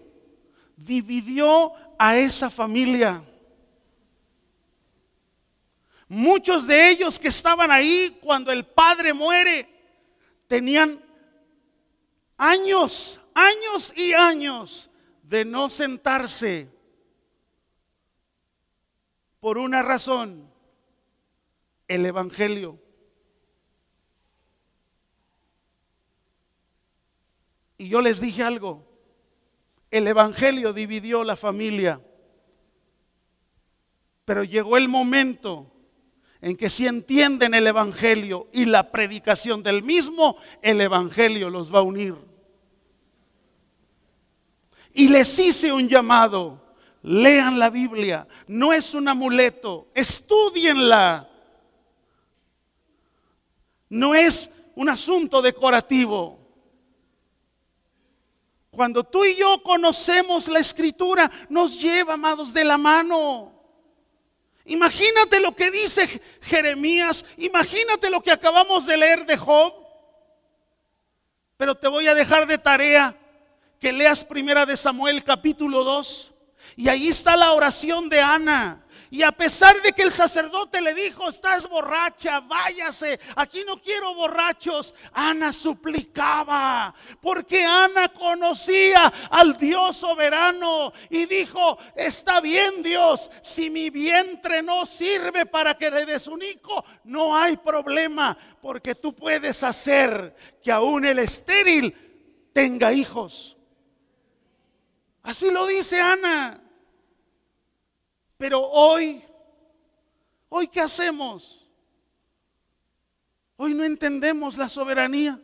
dividió a esa familia. Muchos de ellos que estaban ahí cuando el padre muere tenían años y años de no sentarse por una razón: el evangelio. Y yo les dije algo: el evangelio dividió la familia, pero llegó el momento en que si entienden el evangelio y la predicación del mismo, el evangelio los va a unir. Y les hice un llamado: lean la Biblia, no es un amuleto, estúdienla. No es un asunto decorativo. Cuando tú y yo conocemos la Escritura, nos lleva, amados, de la mano. Imagínate lo que dice Jeremías, imagínate lo que acabamos de leer de Job. Pero te voy a dejar de tarea que leas Primera de Samuel capítulo 2. Y ahí está la oración de Ana. Y a pesar de que el sacerdote le dijo: estás borracha, váyase, aquí no quiero borrachos, Ana suplicaba, porque Ana conocía al Dios soberano y dijo: está bien, Dios, si mi vientre no sirve para que le des un hijo, no hay problema, porque tú puedes hacer que aún el estéril tenga hijos. Así lo dice Ana. Pero hoy ¿qué hacemos? Hoy no entendemos la soberanía.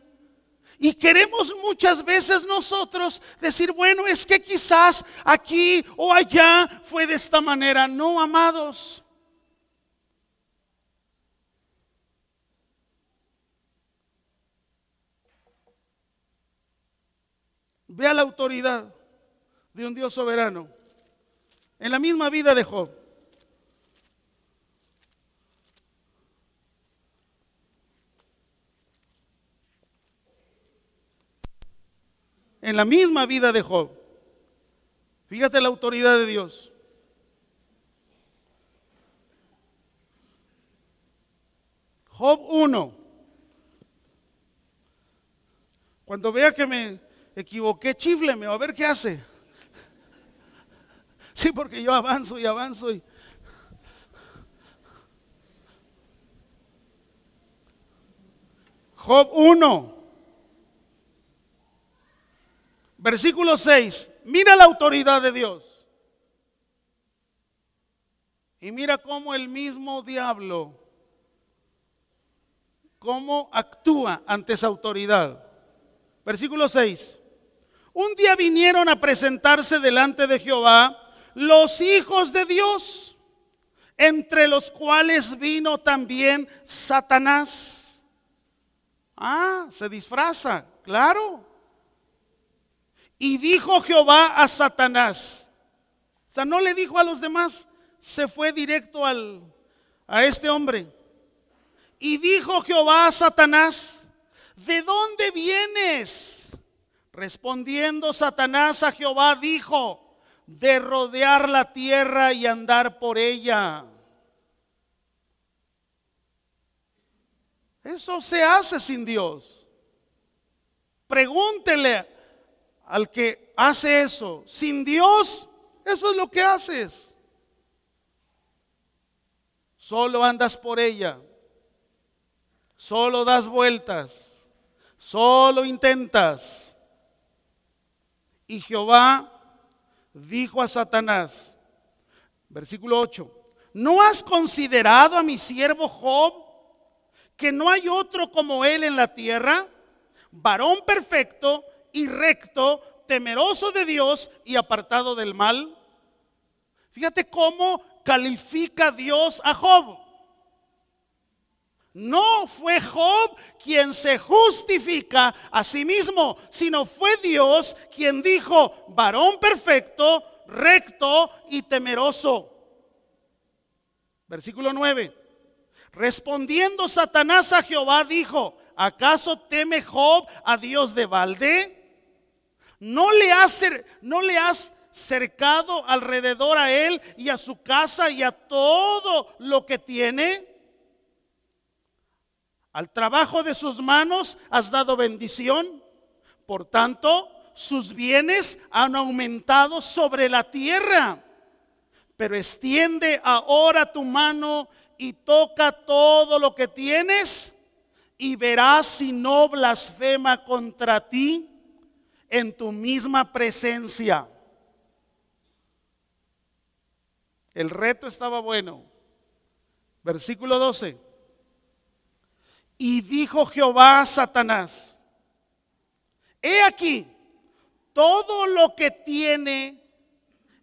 Y queremos muchas veces nosotros decir: bueno, es que quizás aquí o allá fue de esta manera. No, amados. Vea la autoridad de un Dios soberano en la misma vida de Job. En la misma vida de Job. Fíjate la autoridad de Dios. Job 1. Cuando vea que me equivoqué, chífleme, a ver qué hace. Sí, porque yo avanzo y avanzo y... Job 1, versículo 6. Mira la autoridad de Dios. Y mira cómo el mismo diablo, cómo actúa ante esa autoridad. Versículo 6. Un día vinieron a presentarse delante de Jehová los hijos de Dios, entre los cuales vino también Satanás. Se disfraza, claro. Y dijo Jehová a Satanás, o sea, no le dijo a los demás, se fue directo a este hombre. Y dijo Jehová a Satanás: ¿de dónde vienes? Respondiendo Satanás a Jehová dijo: de rodear la tierra y andar por ella. Eso se hace sin Dios. Pregúntele al que hace eso. Sin Dios, eso es lo que haces. solo andas por ella, solo das vueltas, solo intentas. Y Jehová dijo a Satanás, versículo 8, ¿no has considerado a mi siervo Job, que no hay otro como él en la tierra, varón perfecto y recto, temeroso de Dios y apartado del mal? Fíjate cómo califica Dios a Job. No fue Job quien se justifica a sí mismo, sino fue Dios quien dijo, varón perfecto, recto y temeroso. Versículo 9. Respondiendo Satanás a Jehová dijo, ¿acaso teme Job a Dios de balde? ¿No le has cercado alrededor a él y a su casa y a todo lo que tiene? Al trabajo de sus manos has dado bendición. Por tanto, sus bienes han aumentado sobre la tierra. Pero extiende ahora tu mano y toca todo lo que tienes, y verás si no blasfema contra ti en tu misma presencia. El reto estaba bueno. Versículo 12. Y dijo Jehová a Satanás, he aquí, todo lo que tiene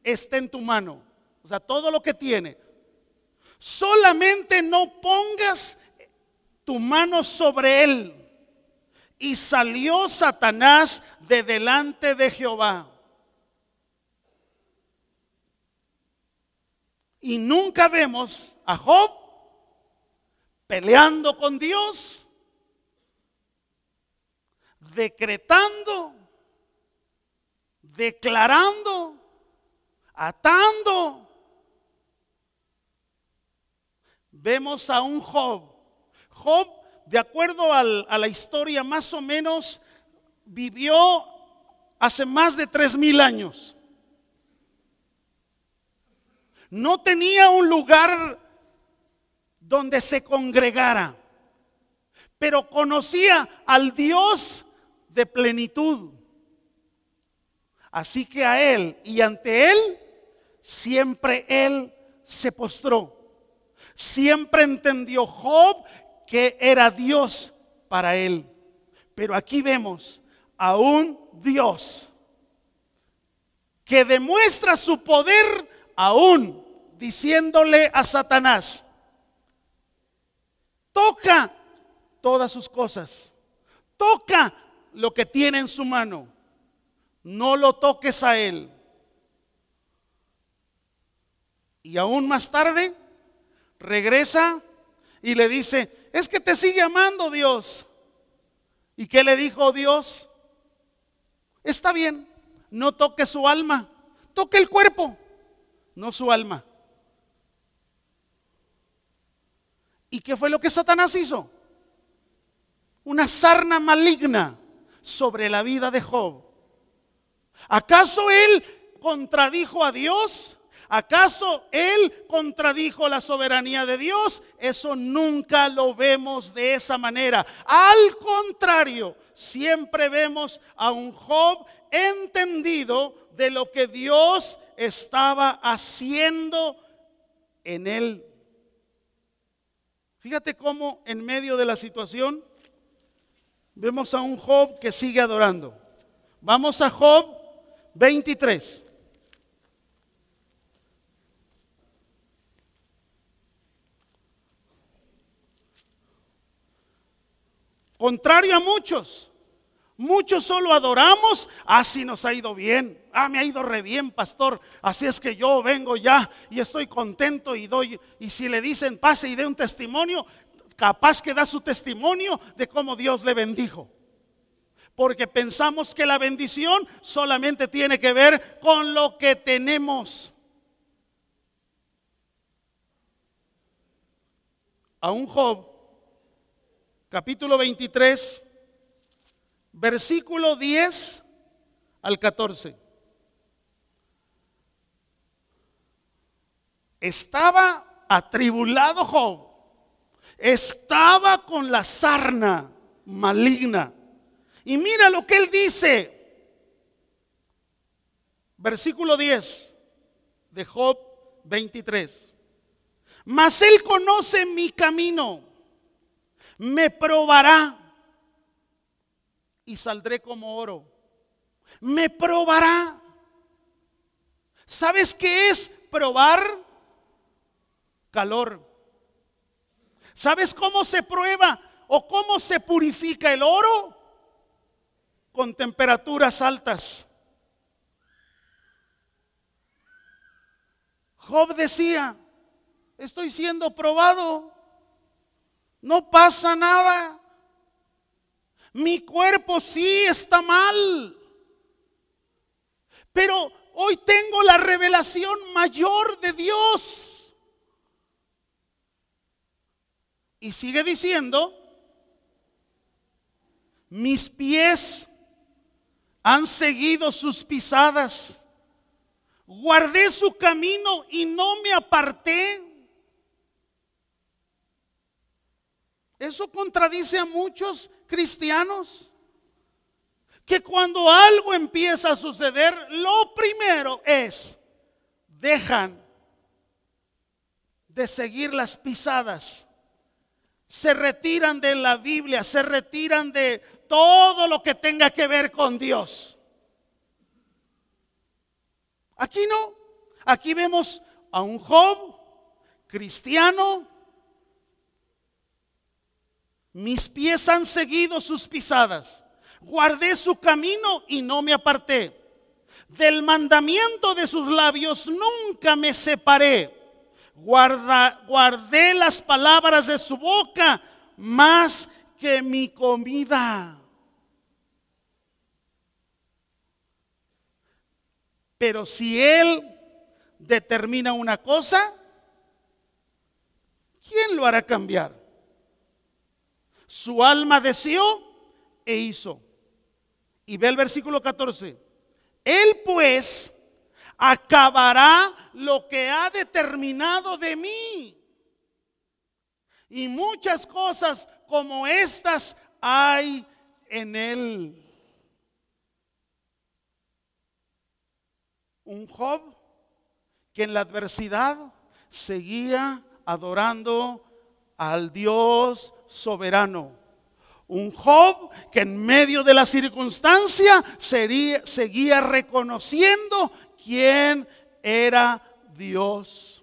está en tu mano. O sea, todo lo que tiene. Solamente no pongas tu mano sobre él. Y salió Satanás de delante de Jehová. Y nunca vemos a Job peleando con Dios, decretando, declarando, atando. Vemos a un Job. Job, de acuerdo a la historia, más o menos vivió hace más de 3000 años. No tenía un lugar donde se congregara, pero conocía al Dios de plenitud. Así que a él y ante él, siempre él se postró. Siempre entendió Job que era Dios para él. Pero aquí vemos a un Dios que demuestra su poder aún diciéndole a Satanás, toca todas sus cosas, toca lo que tiene en su mano, no lo toques a él. Y aún más tarde regresa y le dice, es que te sigue amando Dios. ¿Y qué le dijo Dios? Está bien, no toque su alma, toque el cuerpo, no su alma. ¿Y qué fue lo que Satanás hizo? Una sarna maligna sobre la vida de Job. ¿Acaso él contradijo a Dios? ¿Acaso él contradijo la soberanía de Dios? Eso nunca lo vemos de esa manera. Al contrario, siempre vemos a un Job entendido de lo que Dios estaba haciendo en él. Fíjate cómo en medio de la situación vemos a un Job que sigue adorando. Vamos a Job 23. Contrario a muchos solo adoramos, así nos ha ido bien, me ha ido re bien, pastor, así es que yo vengo ya y estoy contento y doy, y si le dicen pase y dé un testimonio, capaz que da su testimonio de cómo Dios le bendijo, porque pensamos que la bendición solamente tiene que ver con lo que tenemos. A un Job, capítulo 23, versículo 10 al 14. Estaba atribulado Job estaba con la sarna maligna. Y mira lo que él dice. Versículo 10 de Job 23. Mas él conoce mi camino, me probará y saldré como oro. Me probará. ¿Sabes qué es probar? Calor. ¿Sabes cómo se prueba o cómo se purifica el oro? Con temperaturas altas. Job decía: estoy siendo probado, no pasa nada, mi cuerpo sí está mal, pero hoy tengo la revelación mayor de Dios. Y sigue diciendo: mis pies han seguido sus pisadas, guardé su camino y no me aparté. Eso contradice a muchos cristianos, que cuando algo empieza a suceder, lo primero es, dejan de seguir las pisadas, se retiran de la Biblia, se retiran de todo lo que tenga que ver con Dios. Aquí no, aquí vemos a un Job cristiano. Mis pies han seguido sus pisadas, guardé su camino y no me aparté. Del mandamiento de sus labios nunca me separé. Guardé las palabras de su boca más que mi comida. Pero si él determina una cosa, ¿quién lo hará cambiar? Su alma deseó e hizo. Y ve el versículo 14. Él pues acabará lo que ha determinado de mí. Y muchas cosas como estas hay en él. Un Job que en la adversidad seguía adorando al Dios soberano. Un Job que en medio de la circunstancia seguía reconociendo quién era Dios.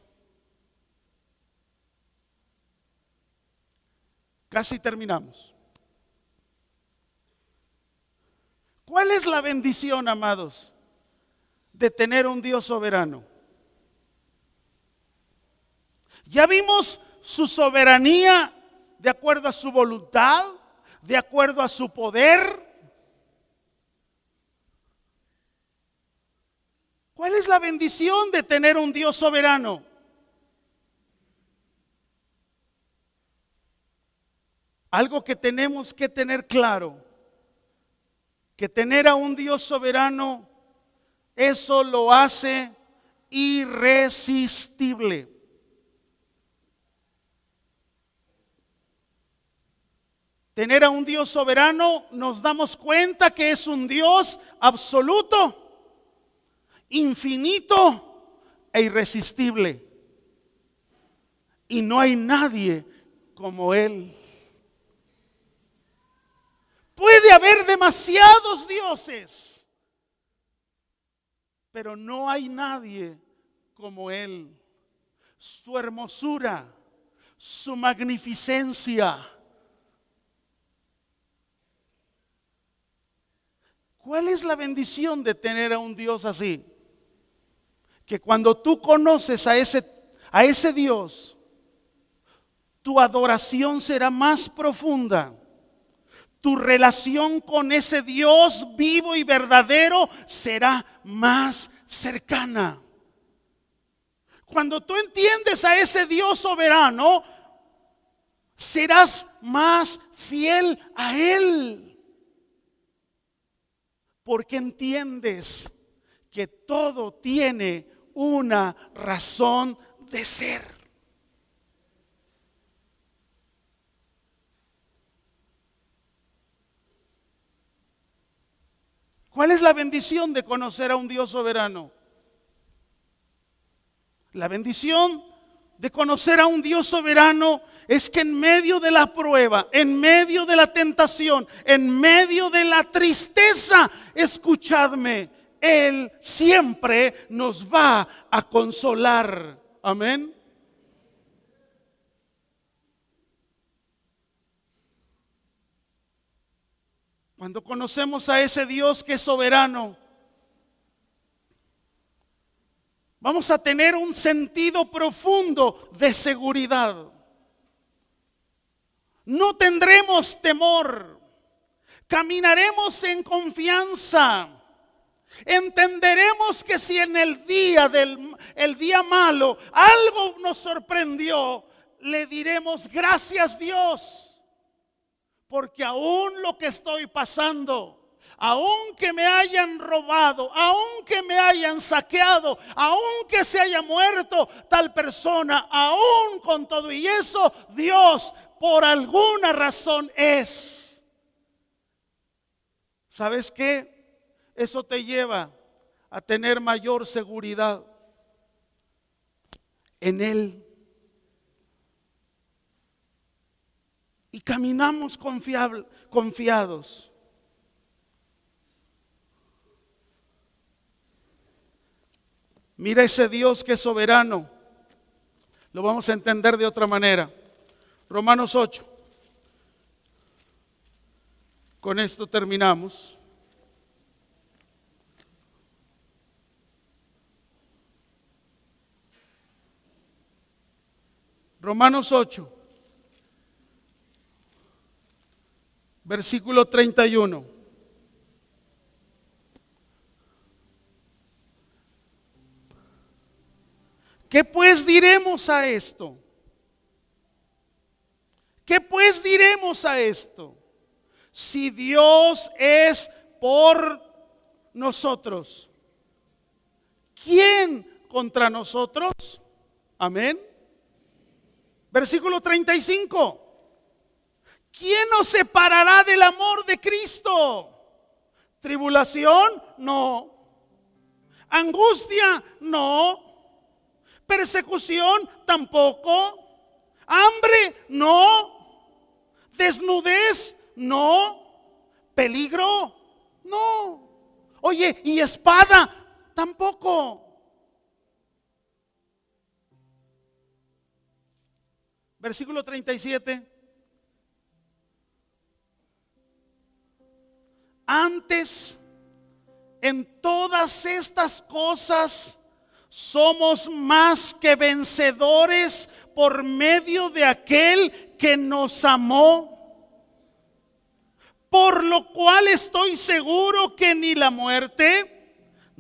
Casi terminamos. ¿Cuál es la bendición, amados, de tener un Dios soberano? Ya vimos su soberanía de acuerdo a su voluntad, de acuerdo a su poder. ¿Cuál es la bendición de tener un Dios soberano? Algo que tenemos que tener claro, que tener a un Dios soberano, eso lo hace irresistible. Tener a un Dios soberano, nos damos cuenta que es un Dios absoluto, infinito e irresistible. Y no hay nadie como Él. Puede haber demasiados dioses, pero no hay nadie como Él. Su hermosura, su magnificencia. ¿Cuál es la bendición de tener a un Dios así? Que cuando tú conoces a ese Dios, tu adoración será más profunda. Tu relación con ese Dios vivo y verdadero será más cercana. Cuando tú entiendes a ese Dios soberano, serás más fiel a Él. Porque entiendes que todo tiene una razón de ser. ¿Cuál es la bendición de conocer a un Dios soberano? La bendición de conocer a un Dios soberano es que en medio de la prueba, en medio de la tentación, en medio de la tristeza, escuchadme, Él siempre nos va a consolar. Amén. Cuando conocemos a ese Dios que es soberano, vamos a tener un sentido profundo de seguridad. No tendremos temor, caminaremos en confianza. Entenderemos que si en el día malo algo nos sorprendió, le diremos gracias Dios. Porque aún lo que estoy pasando, aun que me hayan robado, aun que me hayan saqueado, aun que se haya muerto tal persona, aun con todo y eso, Dios por alguna razón es. ¿Sabes qué? Eso te lleva a tener mayor seguridad en Él. Y caminamos confiados. Mira ese Dios que es soberano. Lo vamos a entender de otra manera. Romanos 8. Con esto terminamos. Romanos 8. Versículo 31. ¿Qué pues diremos a esto? ¿Qué pues diremos a esto? Si Dios es por nosotros, ¿quién contra nosotros? Amén. Versículo 35. ¿Quién nos separará del amor de Cristo? ¿Tribulación? No. ¿Angustia? No. ¿Persecución? Tampoco. ¿Hambre? No. ¿Desnudez? No. ¿Peligro? No. Oye, ¿y espada? Tampoco. Versículo 37. Antes, en todas estas cosas, somos más que vencedores por medio de aquel que nos amó. Por lo cual estoy seguro que ni la muerte,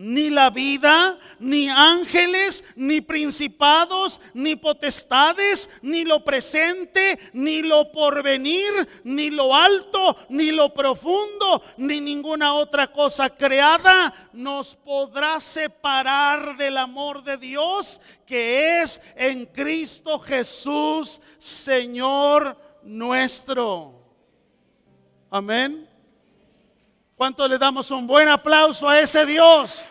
ni la vida, ni ángeles, ni principados, ni potestades, ni lo presente, ni lo porvenir, ni lo alto, ni lo profundo, ni ninguna otra cosa creada nos podrá separar del amor de Dios que es en Cristo Jesús, Señor nuestro. Amén. ¿Cuánto le damos un buen aplauso a ese Dios?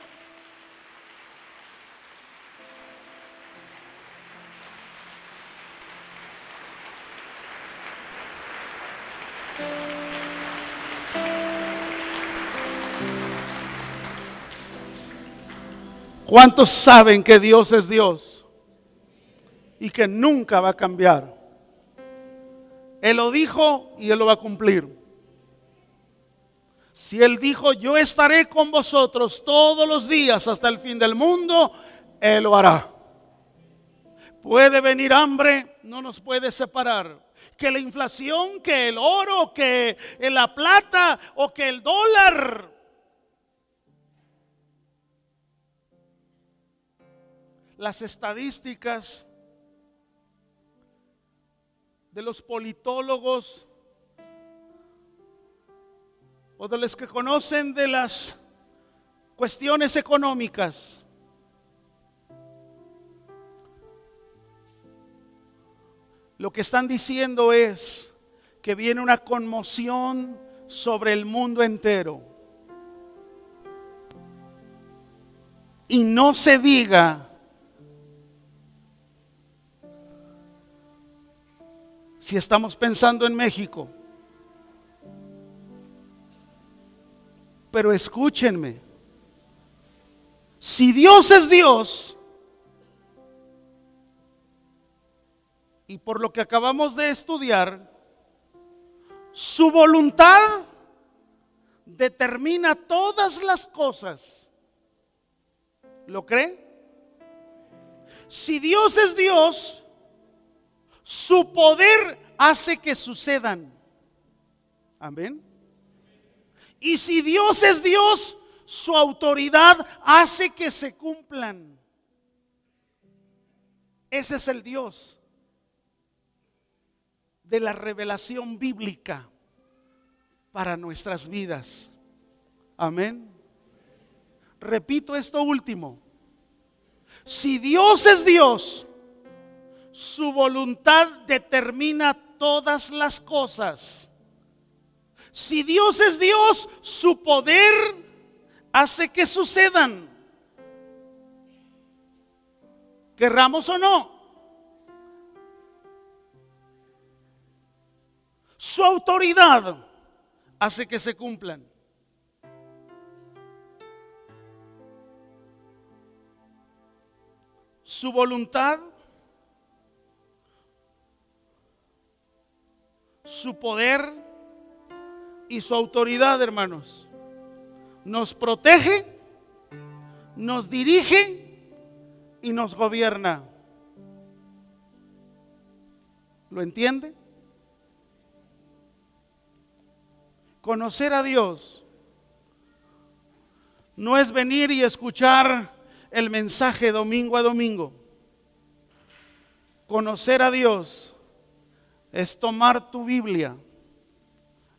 ¿Cuántos saben que Dios es Dios y que nunca va a cambiar? Él lo dijo y Él lo va a cumplir. Si Él dijo, yo estaré con vosotros todos los días hasta el fin del mundo, Él lo hará. Puede venir hambre, no nos puede separar. Que la inflación, que el oro, que la plata o que el dólar. Las estadísticas de los politólogos o de los que conocen de las cuestiones económicas, lo que están diciendo es que viene una conmoción sobre el mundo entero. Y no se diga si estamos pensando en México. Pero escúchenme, si Dios es Dios, y por lo que acabamos de estudiar, su voluntad determina todas las cosas. ¿Lo cree? Si Dios es Dios, su poder hace que sucedan. Amén. Y si Dios es Dios, su autoridad hace que se cumplan. Ese es el Dios de la revelación bíblica para nuestras vidas. Amén. Repito esto último. Si Dios es Dios, su voluntad determina todas las cosas. Si Dios es Dios, su poder hace que sucedan, querramos o no. Su autoridad hace que se cumplan. Su voluntad, su poder y su autoridad, hermanos, nos protege, nos dirige y nos gobierna. ¿Lo entiende? Conocer a Dios no es venir y escuchar el mensaje domingo a domingo. Conocer a Dios es tomar tu Biblia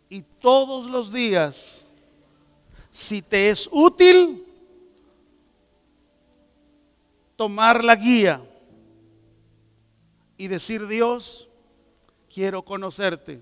y todos los días, si te es útil, tomar la guía y decir: Dios, quiero conocerte.